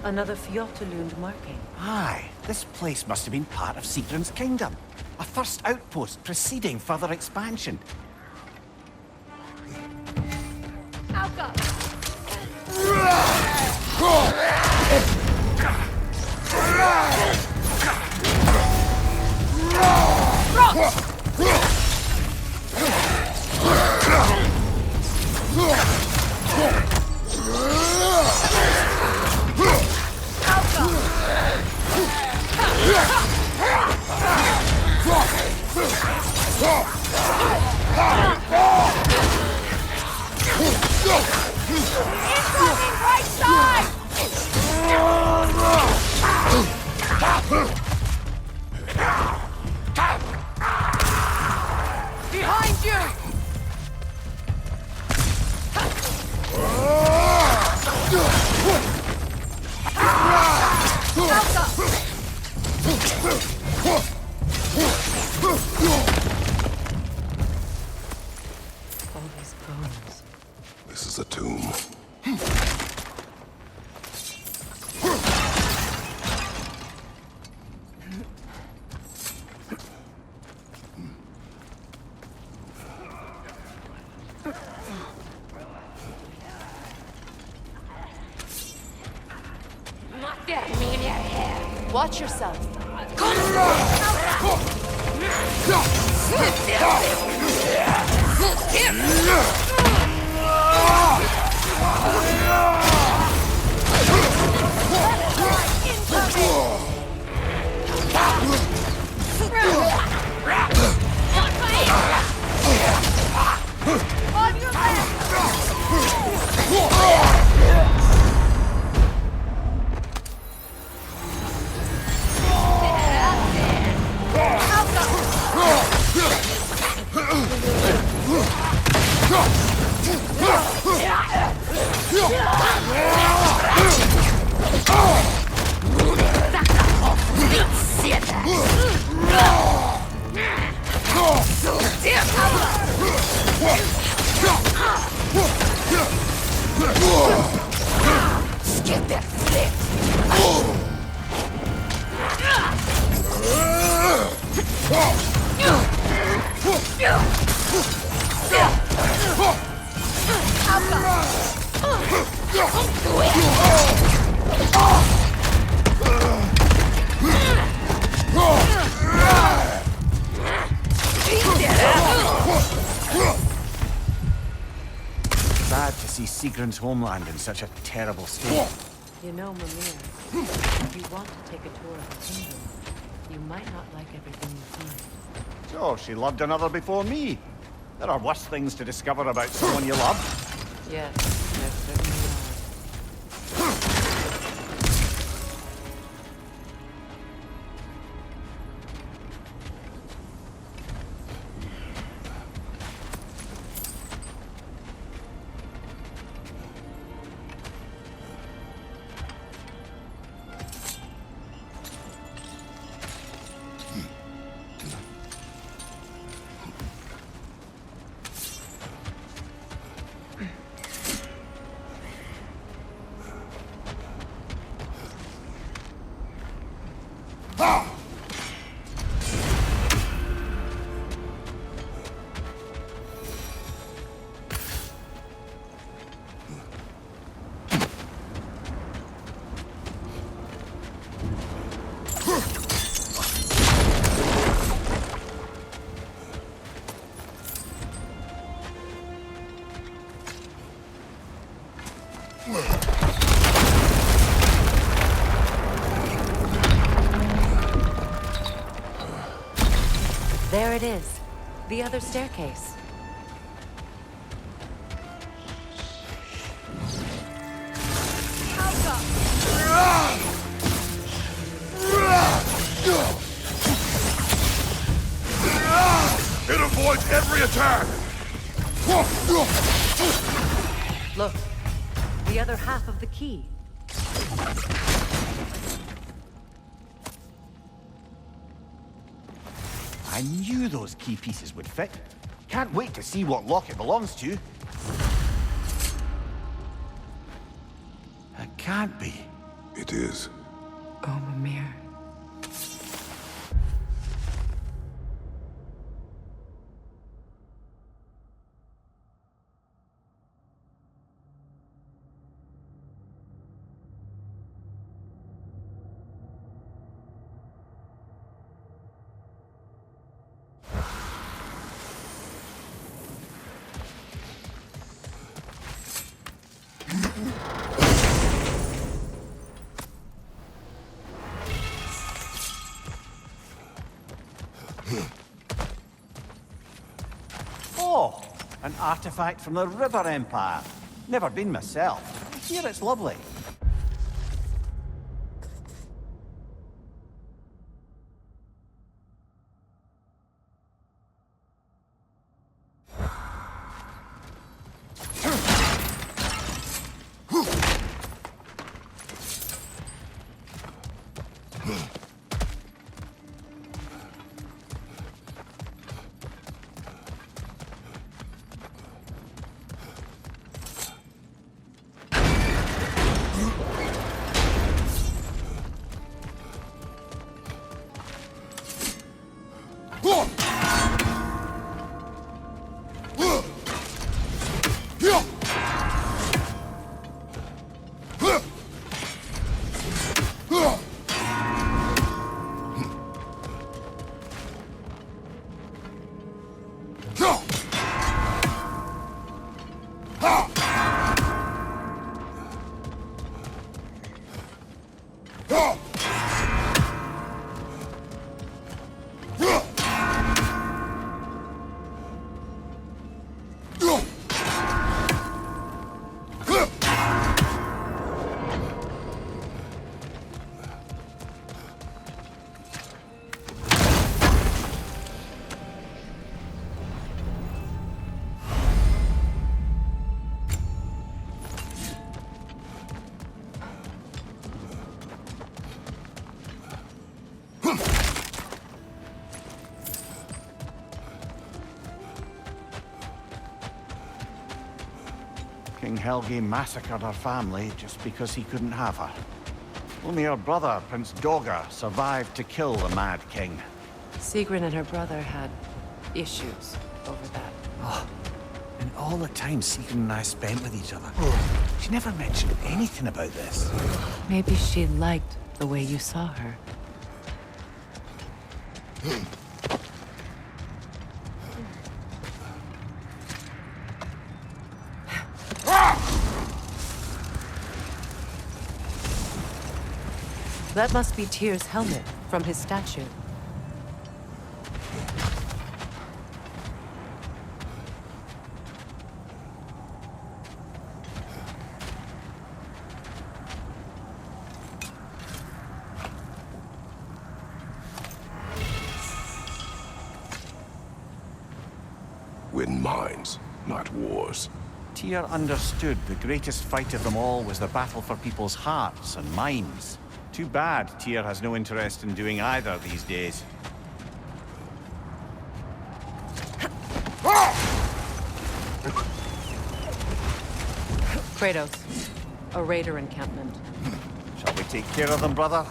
Another Fjotalund marking. Aye, this place must have been part of Sigrun's kingdom. A first outpost preceding further expansion. Alka! Alka! All these bones. This is a tomb. Watch yourself. On your left. Sad to see Sigrun's homeland in such a terrible state. You know, Mimir, if you want to take a tour of the kingdom, you might not like everything you find. So, she loved another before me. There are worse things to discover about someone you love. Yes, there certainly are. There it is. The other staircase. It avoids every attack! Look, the other half of the key. I knew those key pieces would fit. Can't wait to see what lock it belongs to. It can't be. It is. Oh, Mimir. Oh, an artifact from the River Empire. Never been myself. I hear it's lovely. King Helge massacred her family just because he couldn't have her. Only her brother, Prince Dogger, survived to kill the Mad King. Sigrun and her brother had issues over that. Oh, and all the time Sigrun and I spent with each other. She never mentioned anything about this. Maybe she liked the way you saw her. That must be Tyr's helmet from his statue. Win minds, not wars. Tyr understood the greatest fight of them all was the battle for people's hearts and minds. Too bad Tyr has no interest in doing either these days. Kratos, a raider encampment. Shall we take care of them, brother?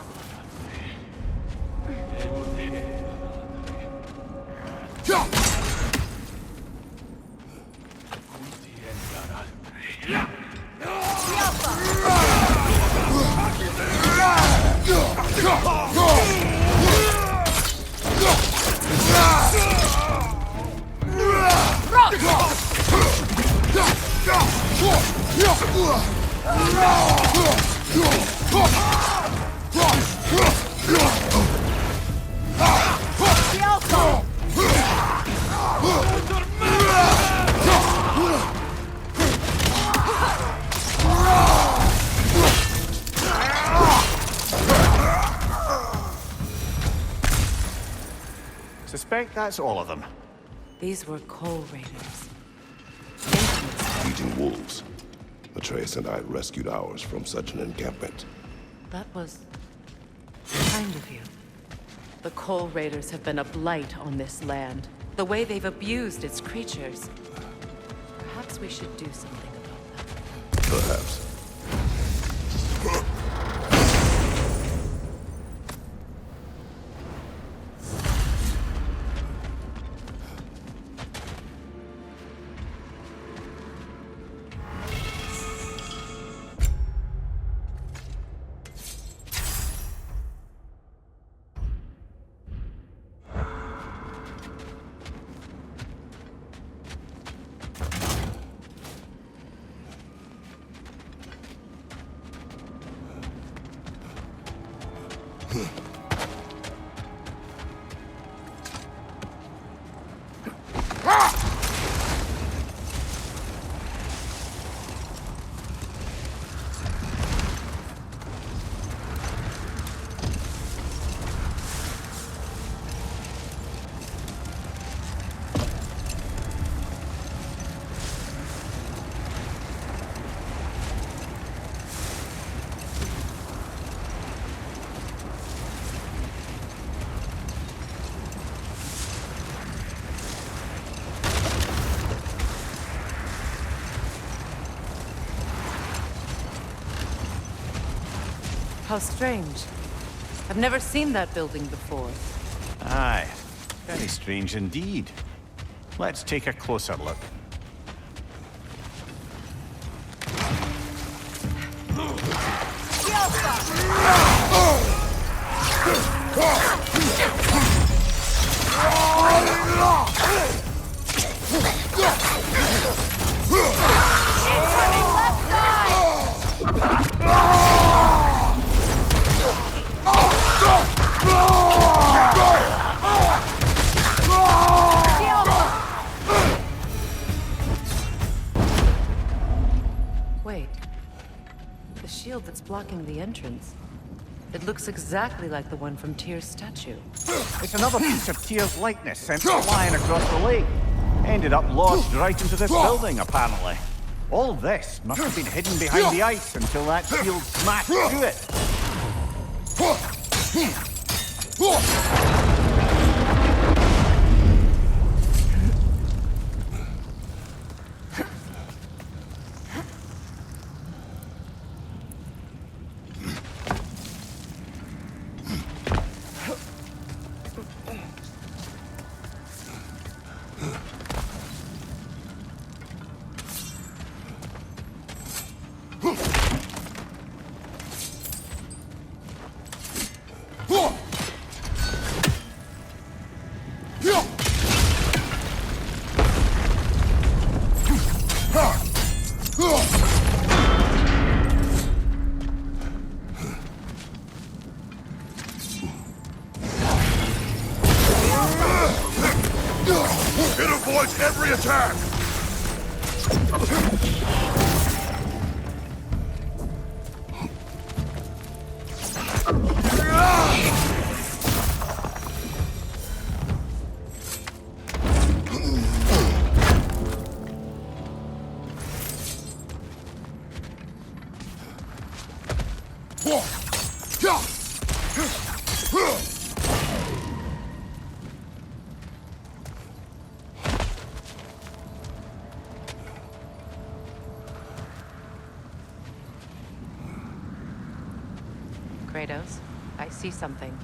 Suspect that's all of them. These were coal raiders. Eating wolves. Atreus and I rescued ours from such an encampment. That was kind of you. The coal raiders have been a blight on this land. The way they've abused its creatures. Perhaps we should do something about that. Perhaps. How strange. I've never seen that building before. Aye, very strange indeed. Let's take a closer look. blocking the entrance? It looks exactly like the one from Tyr's statue. It's another piece of Tyr's likeness sent flying across the lake. Ended up lodged right into this building, apparently. All this must have been hidden behind the ice until that shield smashed through it. It avoids every attack! Kratos, I see something.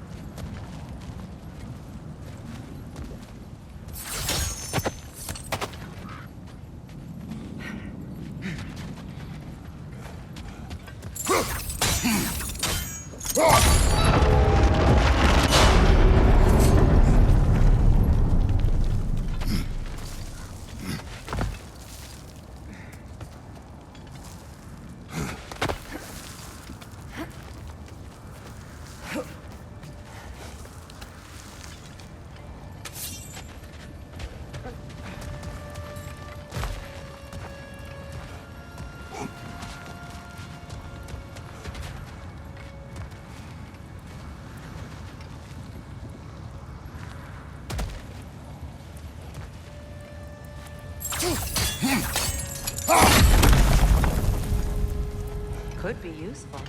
Could be useful.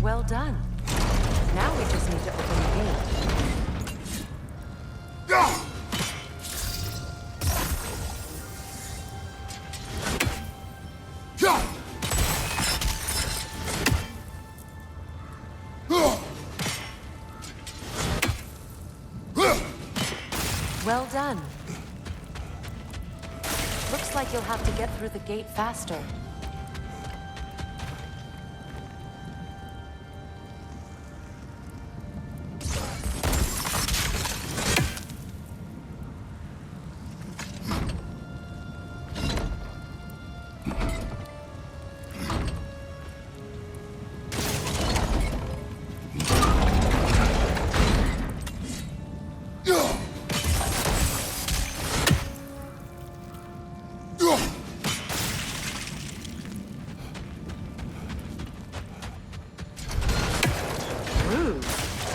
Well done. Now we just need to open the gate. Well done. Looks like you'll have to get through the gate faster.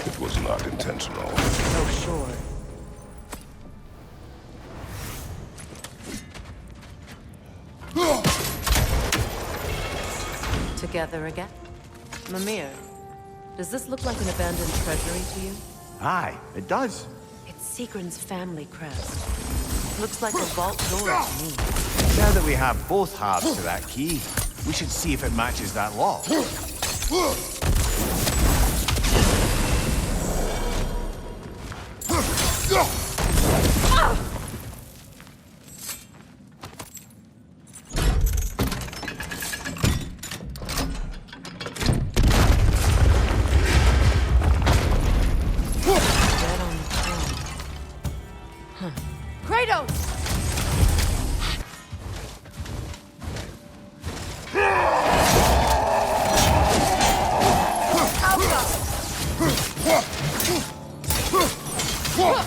It was not intentional. Oh, sure. Together again? Mimir, does this look like an abandoned treasury to you? Aye, it does. It's Sigrun's family crest. Looks like a vault door to me. Now that we have both halves to that key, we should see if it matches that lock. Kratos! You know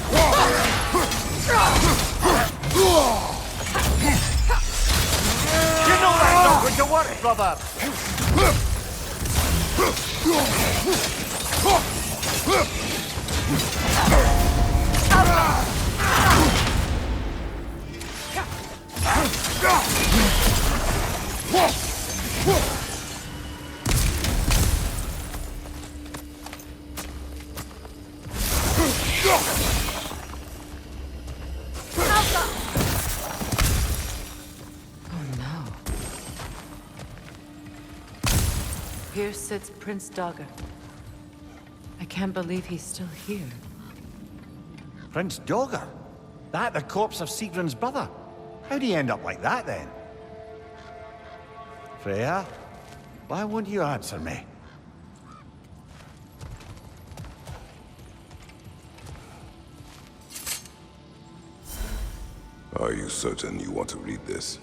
that's not going to work, brother! Here sits Prince Dagger. I can't believe he's still here. Prince Dagger? That the corpse of Sigrun's brother? How'd he end up like that, then? Freya, why won't you answer me? Are you certain you want to read this?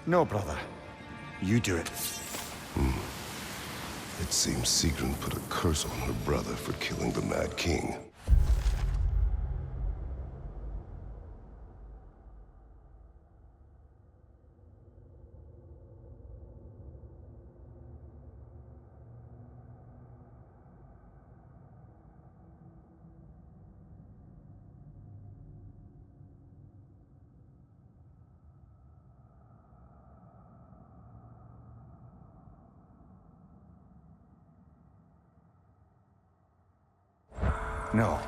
No, brother. You do it. It seems Sigrun put a curse on her brother for killing the Mad King. No.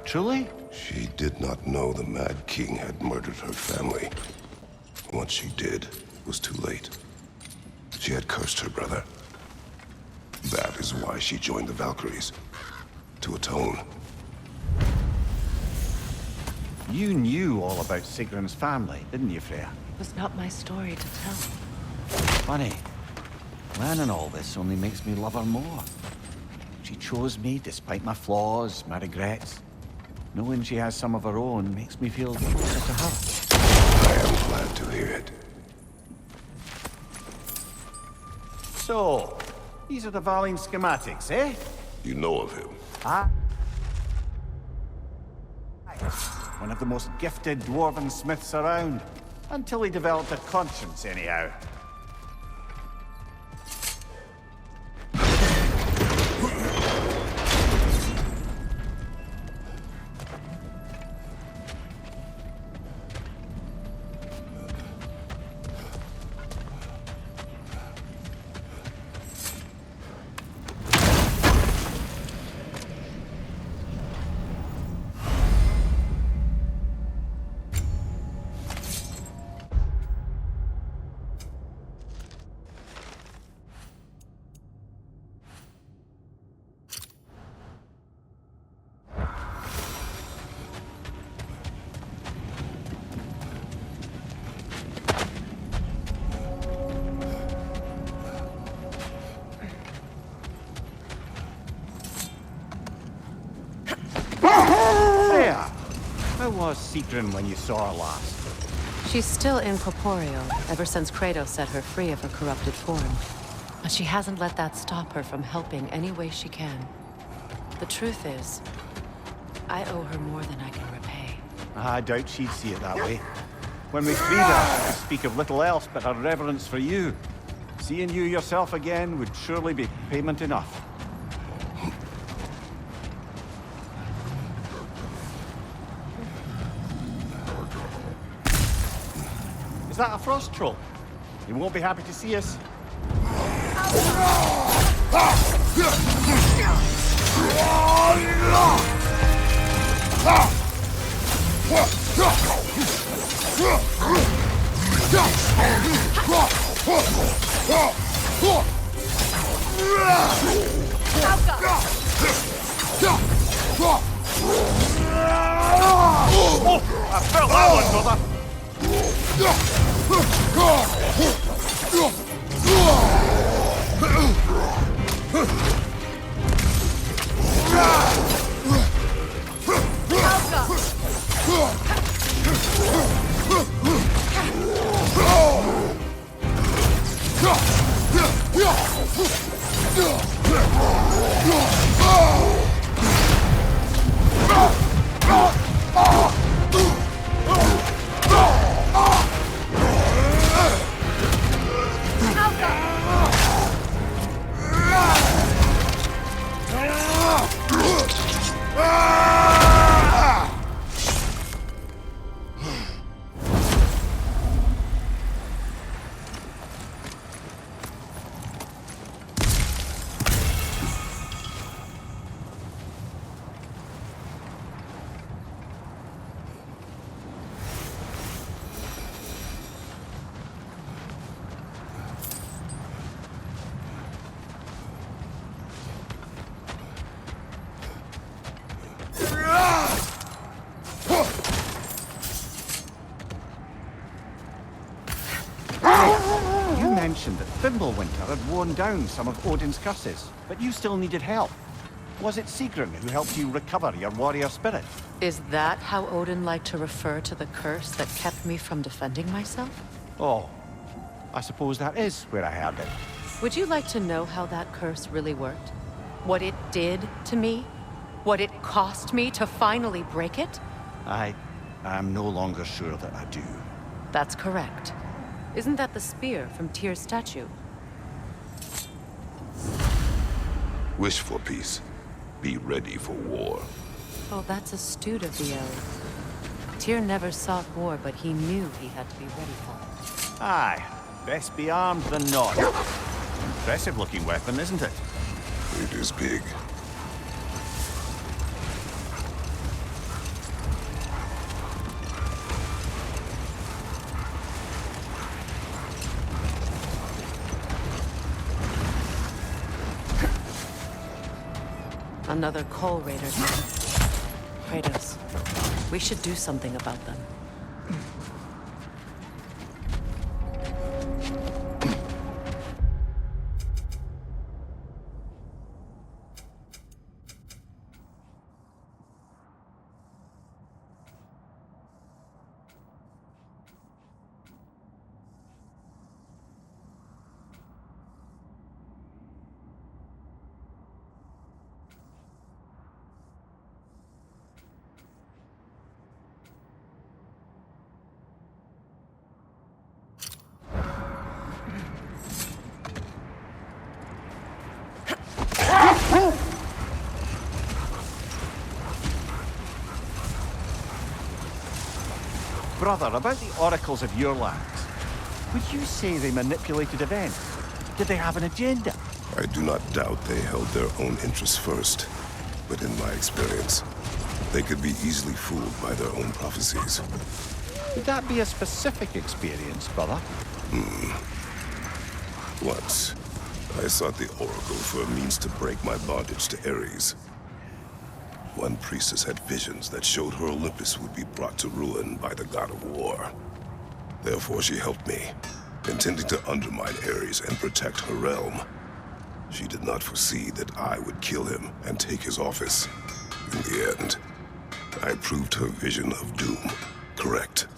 Truly? She did not know the Mad King had murdered her family. Once she did, it was too late. She had cursed her brother. That is why she joined the Valkyries. To atone. You knew all about Sigrun's family, didn't you, Freya? It was not my story to tell. Funny. Learning all this only makes me love her more. She chose me despite my flaws, my regrets. Knowing she has some of her own makes me feel closer to her. I am glad to hear it. So, these are the Valine schematics, eh? You know of him? Ah. One of the most gifted dwarven smiths around. Until he developed a conscience, anyhow. How was Sigrun when you saw her last? She's still incorporeal, ever since Kratos set her free of her corrupted form. But she hasn't let that stop her from helping any way she can. The truth is, I owe her more than I can repay. I doubt she'd see it that way. When we freed her, we speak of little else but her reverence for you. Seeing you yourself again would surely be payment enough. Is that a frost troll? You won't be happy to see us. I felt that one, brother. mentioned that Fimbulwinter had worn down some of Odin's curses, but you still needed help. Was it Sigrun who helped you recover your warrior spirit? Is that how Odin liked to refer to the curse that kept me from defending myself? Oh, I suppose that is where I heard it. Would you like to know how that curse really worked? What it did to me? What it cost me to finally break it? I'm no longer sure that I do. That's correct. Isn't that the spear from Tyr's statue? Wish for peace. Be ready for war. Oh, that's astute of the elves. Tyr never sought war, but he knew he had to be ready for it. Aye, best be armed than not. Impressive-looking weapon, isn't it? It is big. Another Coal Raider. Kratos, we should do something about them. Brother, about the oracles of your lands, would you say they manipulated events? Did they have an agenda? I do not doubt they held their own interests first. But in my experience, they could be easily fooled by their own prophecies. Would that be a specific experience, brother? Once, I sought the Oracle for a means to break my bondage to Ares. One priestess had visions that showed her Olympus would be brought to ruin by the god of war. Therefore, she helped me, intending to undermine Ares and protect her realm. She did not foresee that I would kill him and take his office. In the end, I proved her vision of doom correct.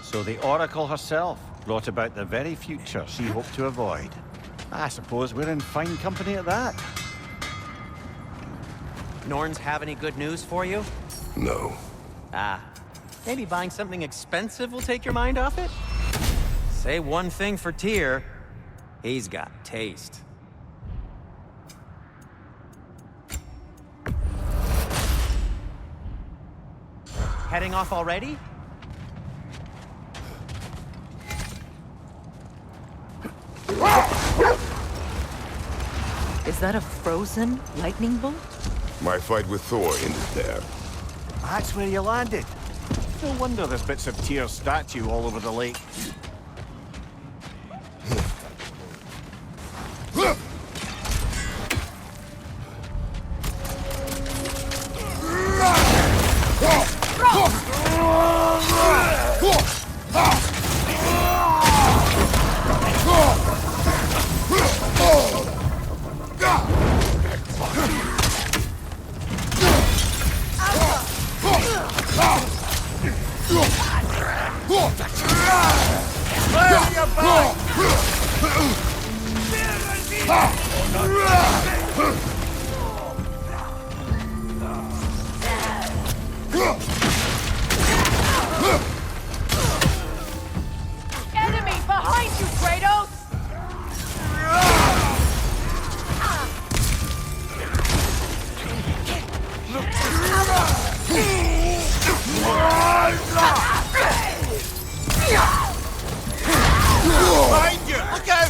So the Oracle herself brought about the very future she hoped to avoid. I suppose we're in fine company at that. Norns have any good news for you? No. Ah, maybe buying something expensive will take your mind off it? Say one thing for Tyr, he's got taste. Heading off already? Is that a frozen lightning bolt? My fight with Thor ended there. That's where you landed. No wonder there's bits of Tyr's statue all over the lake. Enemy behind you, Kratos! Behind you! Look out!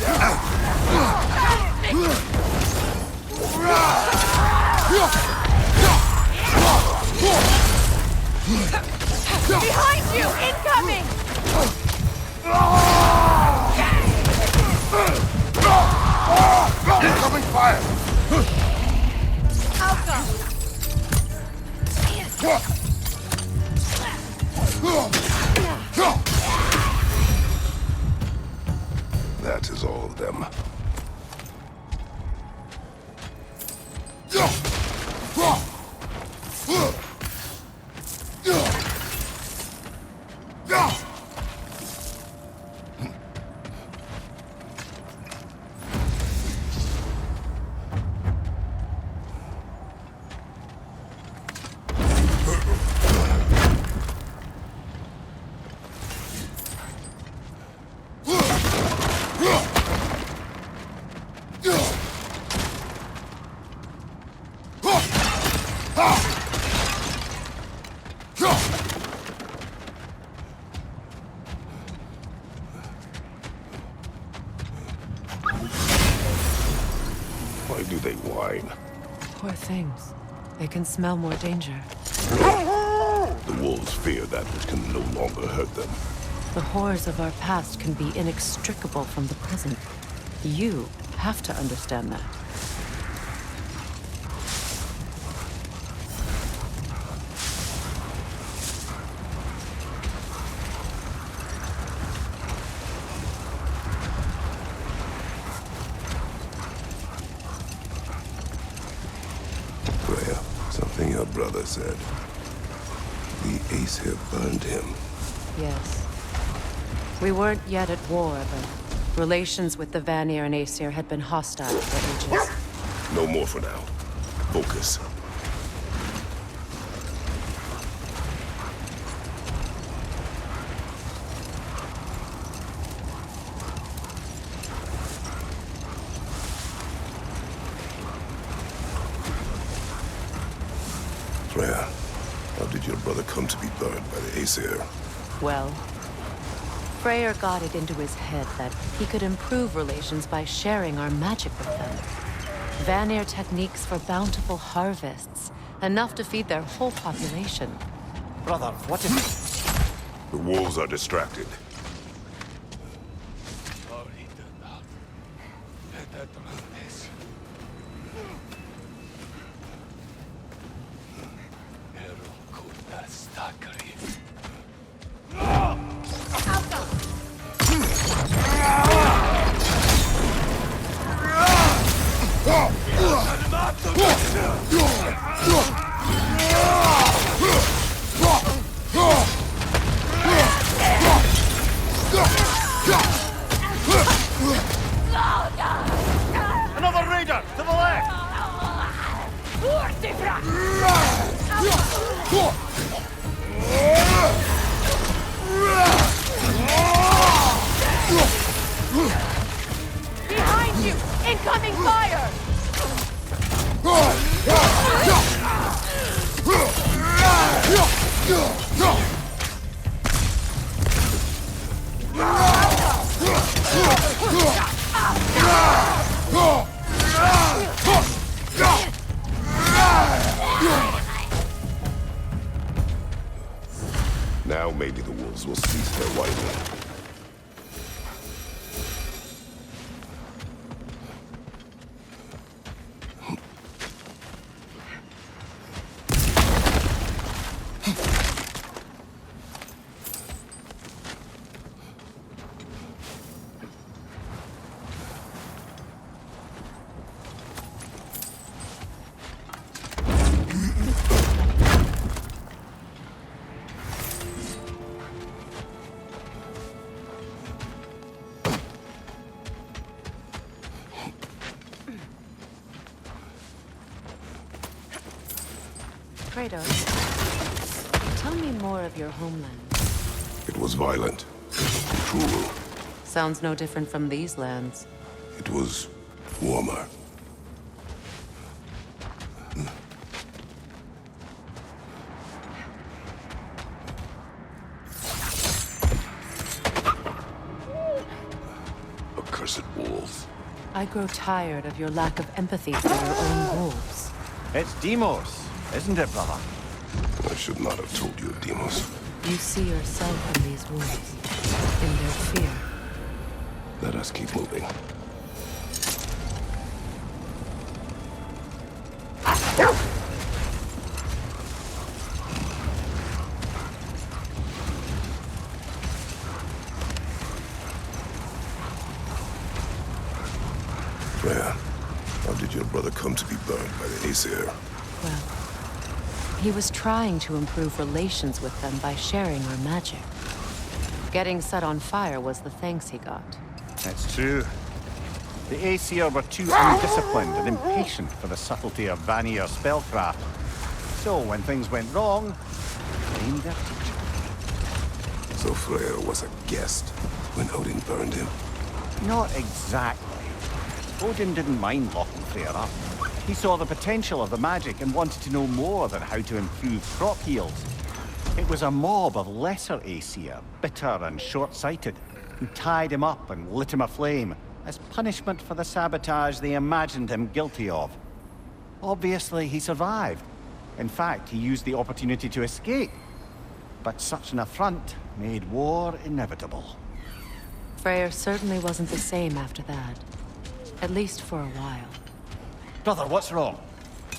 Why do they whine? Poor things. They can smell more danger. The wolves fear that which can no longer hurt them. The horrors of our past can be inextricable from the present. You have to understand that. Freya, something your brother said. The Aesir burned him. Yes. We weren't yet at war, but relations with the Vanir and Aesir had been hostile for ages. No more for now. Focus. Freya, how did your brother come to be burned by the Aesir? Well, Freyr got it into his head that he could improve relations by sharing our magic with them. Vanir techniques for bountiful harvests, enough to feed their whole population. Brother, what is... The wolves are distracted. Another raider! To the left! Behind you! Incoming fire! Now maybe the wolves will cease their whining. Kratos, tell me more of your homeland. It was violent, cruel. Sounds no different from these lands. It was warmer. Accursed wolves. I grow tired of your lack of empathy for your own wolves. It's Demos, isn't it, brother? I should not have told you, Demos. You see yourself in these wolves, in their fear. Let us keep moving. Freya, how did your brother come to be burned by the Aesir? Well, he was trying to improve relations with them by sharing our magic. Getting set on fire was the thanks he got. It's true. The Aesir were too undisciplined and impatient for the subtlety of Vanir spellcraft. So when things went wrong, they blamed their teacher. So Freya was a guest when Odin burned him? Not exactly. Odin didn't mind locking Freyr up. He saw the potential of the magic and wanted to know more than how to improve crop yields. It was a mob of lesser Aesir, bitter and short-sighted, who tied him up and lit him aflame as punishment for the sabotage they imagined him guilty of. Obviously, he survived. In fact, he used the opportunity to escape. But such an affront made war inevitable. Freyr certainly wasn't the same after that. At least for a while. Brother, what's wrong?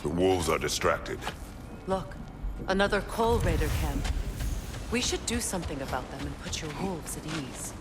The wolves are distracted. Look, another Coal Raider camp. We should do something about them and put your wolves at ease.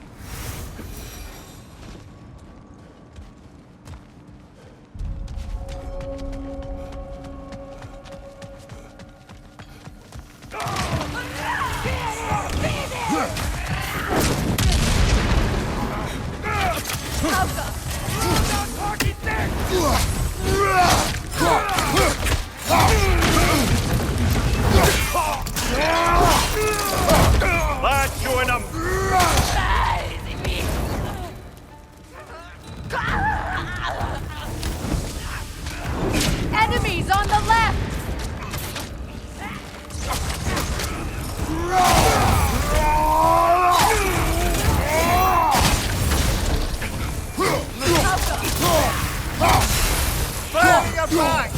Let's join them! Enemies on the left! Back your back!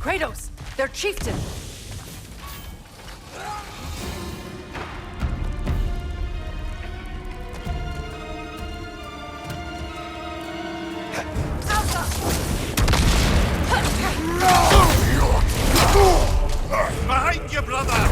Kratos! Their chieftain! Behind you, brother!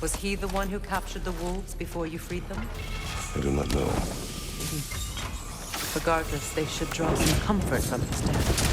Was he the one who captured the wolves before you freed them? I do not know. Regardless, they should draw some comfort from his death.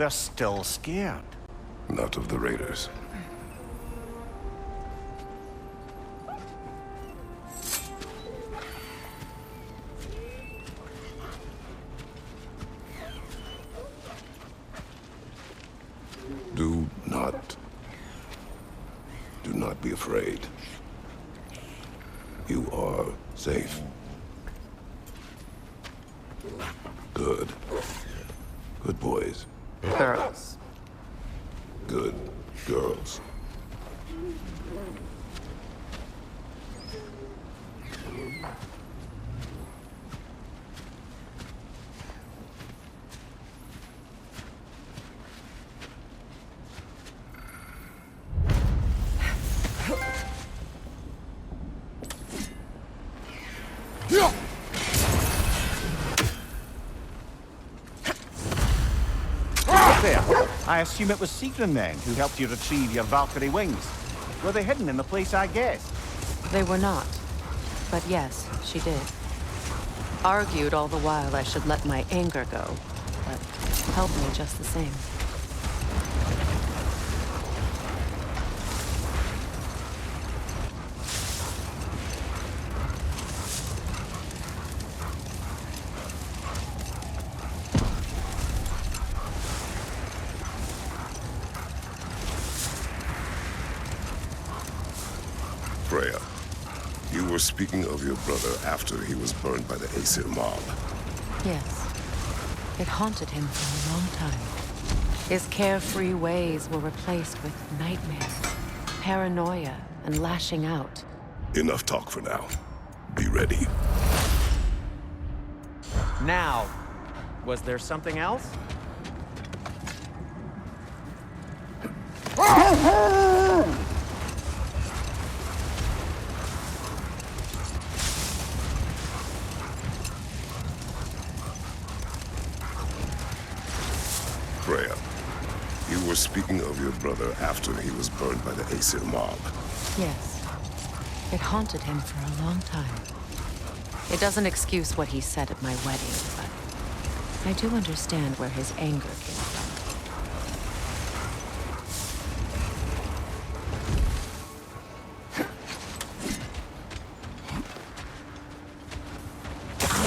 They're still scared. Not of the raiders. Do not be afraid. You are safe. Good. Good boys. Girls. Good girls. There. I assume it was Sigrun then who helped you retrieve your Valkyrie wings. Were they hidden in the place I guessed? They were not. But yes, she did. Argued all the while I should let my anger go, but helped me just the same. Freya, you were speaking of your brother after he was burned by the Aesir mob. Yes. It haunted him for a long time. His carefree ways were replaced with nightmares, paranoia, and lashing out. Enough talk for now. Be ready. Now, was there something else? Freya, you were speaking of your brother after he was burned by the Aesir mob. Yes. It haunted him for a long time. It doesn't excuse what he said at my wedding, but I do understand where his anger came from.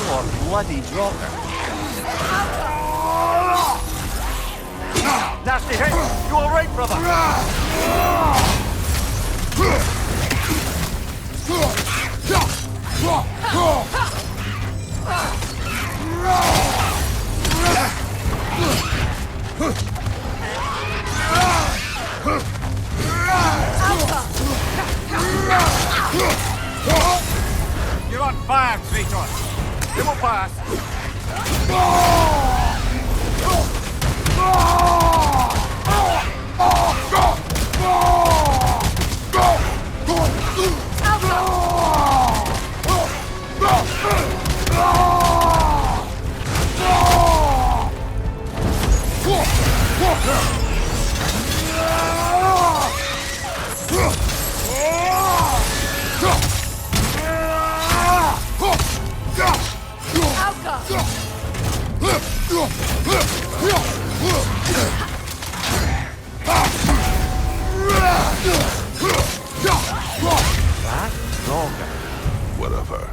More bloody dropper. Nasty hit! You all right, brother? You're on fire, kratos. It will pass. Whatever.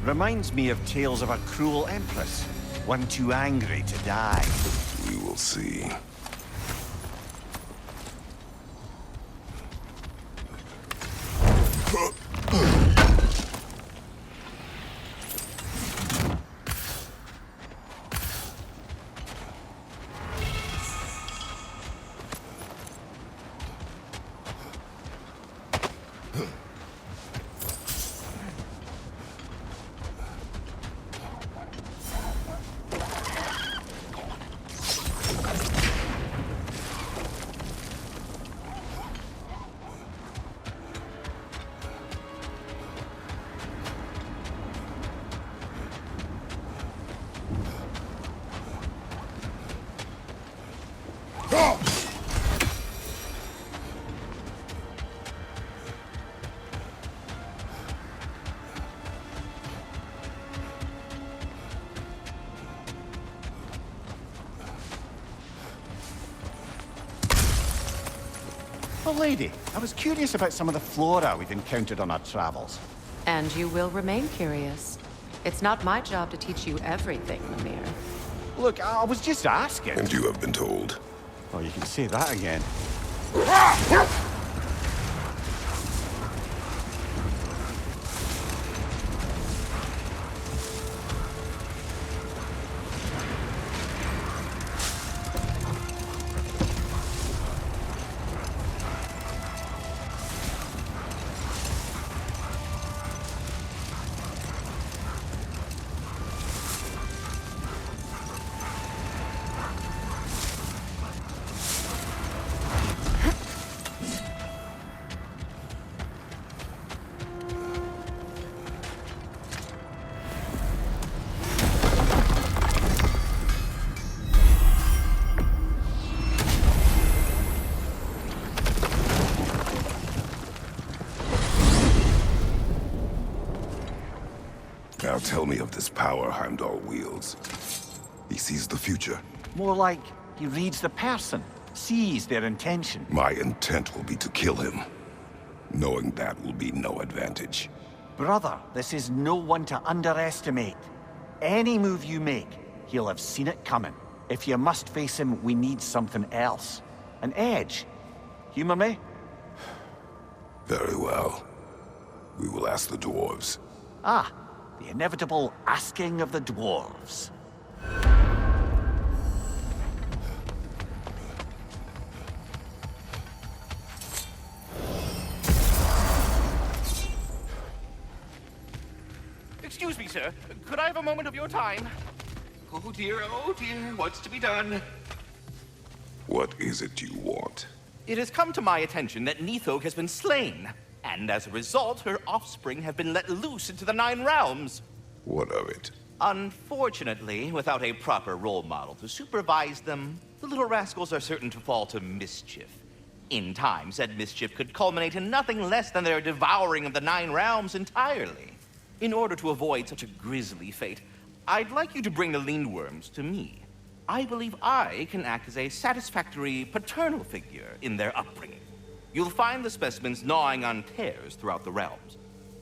Reminds me of tales of a cruel empress, one too angry to die. We will see. Oh, lady, I was curious about some of the flora we've encountered on our travels. And you will remain curious. It's not my job to teach you everything, Mimir. Look, I was just asking. And you have been told. Oh, you can say that again. Now tell me of this power Heimdall wields. He sees the future. More like he reads the person, sees their intention. My intent will be to kill him. Knowing that will be no advantage. Brother, this is no one to underestimate. Any move you make, he'll have seen it coming. If you must face him, we need something else. An edge. Humor me? Very well. We will ask the dwarves. Ah, the inevitable asking of the dwarves. Excuse me, sir. Could I have a moment of your time? Oh dear, what's to be done? What is it you want? It has come to my attention that Nithog has been slain, and as a result, her offspring have been let loose into the Nine Realms. What of it? Unfortunately, without a proper role model to supervise them, the little rascals are certain to fall to mischief. In time, said mischief could culminate in nothing less than their devouring of the Nine Realms entirely. In order to avoid such a grisly fate, I'd like you to bring the Lindworms to me. I believe I can act as a satisfactory paternal figure in their upbringing. You'll find the specimens gnawing on tears throughout the realms.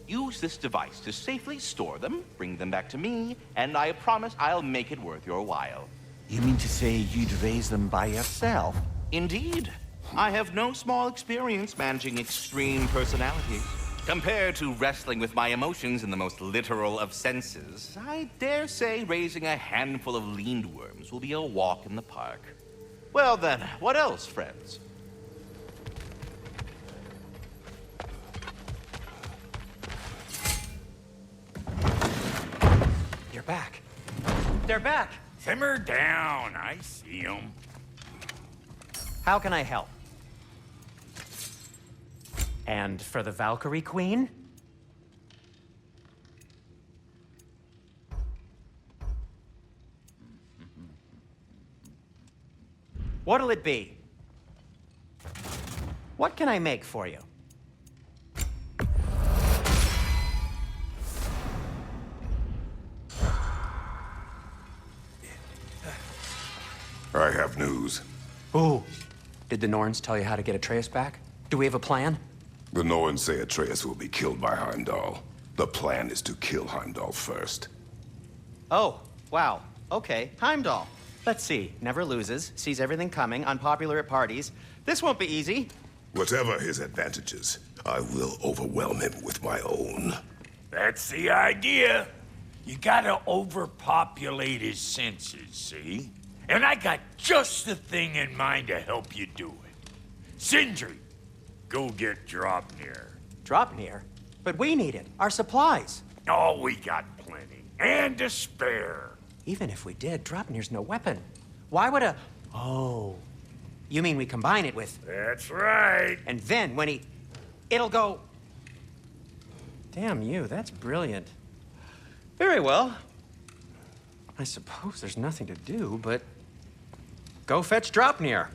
Use this device to safely store them, bring them back to me, and I promise I'll make it worth your while. You mean to say you'd raise them by yourself? Indeed. I have no small experience managing extreme personalities. Compared to wrestling with my emotions in the most literal of senses, I dare say raising a handful of Lindworms will be a walk in the park. Well then, what else, friends? You're back. They're back. Simmer down. I see them. How can I help? And for the Valkyrie Queen? What'll it be? What can I make for you? I have news. Ooh. Did the Norns tell you how to get Atreus back? Do we have a plan? The Norns say Atreus will be killed by Heimdall. The plan is to kill Heimdall first. Oh, wow. Okay, Heimdall. Let's see. Never loses, sees everything coming, unpopular at parties. This won't be easy. Whatever his advantages, I will overwhelm him with my own. That's the idea. You gotta overpopulate his senses, see? And I got just the thing in mind to help you do it. Sindri, go get Draupnir. Draupnir? But we need it. Our supplies. Oh, we got plenty. And to spare. Even if we did, Draupnir's no weapon. Why would a... Oh. You mean we combine it with... That's right. And then when he... It'll go... Damn you, that's brilliant. Very well. I suppose there's nothing to do, but... Go fetch Draupnir.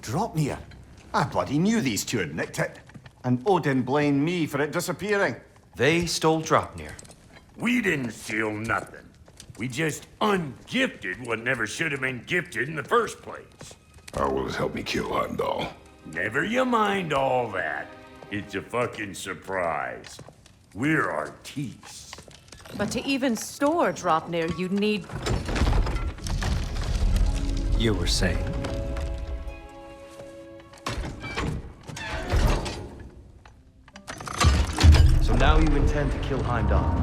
Draupnir? I bloody knew these two had nicked it. And Odin blamed me for it disappearing. They stole Draupnir. We didn't steal nothing. We just ungifted what never should have been gifted in the first place. How will it help me kill Heimdall? Never you mind all that. It's a fucking surprise. We're artistes. But to even store Dropnir, you'd need... You were saying? So now you intend to kill Heimdall.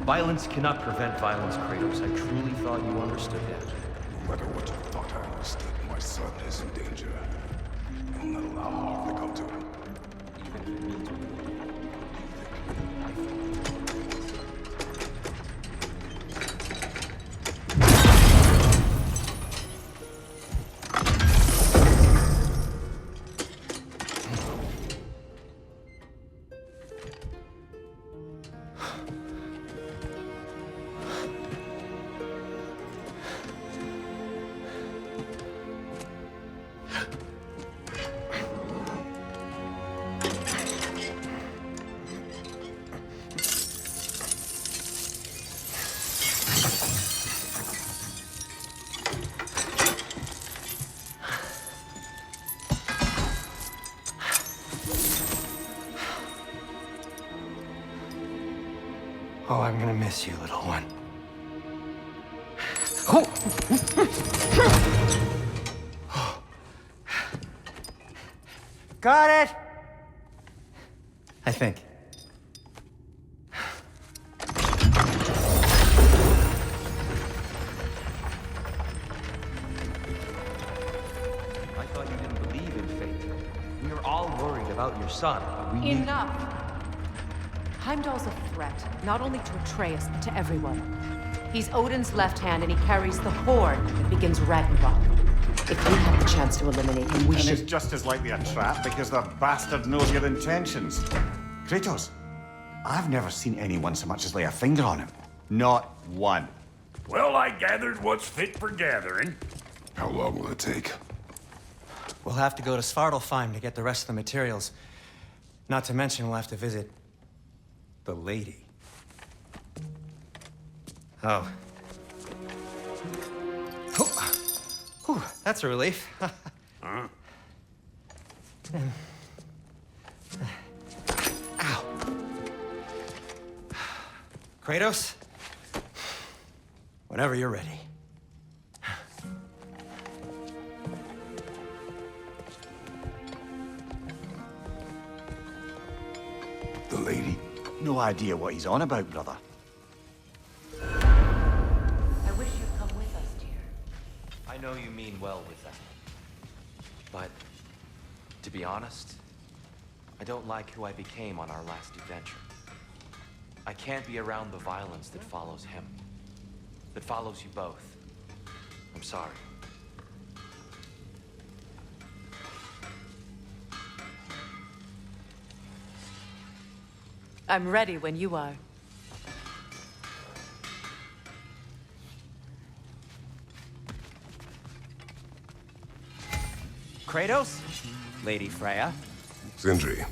Violence cannot prevent violence, Kratos. I truly thought you understood that. No matter what you thought I understood, my son is in danger. I will not allow harm to come to him. Oh, I'm gonna miss you, little one. Got it! I think. I thought you didn't believe in fate. We were all worried about your son. We need... Enough! Heimdall's a threat, not only to Atreus, but to everyone. He's Odin's left hand, and he carries the horn that begins Ragnarok. If we have the chance to eliminate him, we should... And it's just as likely a trap because the bastard knows your intentions. Kratos, I've never seen anyone so much as lay a finger on him. Not one. Well, I gathered what's fit for gathering. How long will it take? We'll have to go to Svartalfheim to get the rest of the materials. Not to mention we'll have to visit... the lady. Oh. Whew, that's a relief. Huh? Ow. Kratos? Whenever you're ready. The lady? No idea what he's on about, brother. I wish you'd come with us, dear. I know you mean well with that. But, to be honest, I don't like who I became on our last adventure. I can't be around the violence that follows him. That follows you both. I'm sorry. I'm ready when you are. Kratos? Lady Freya? Sindri,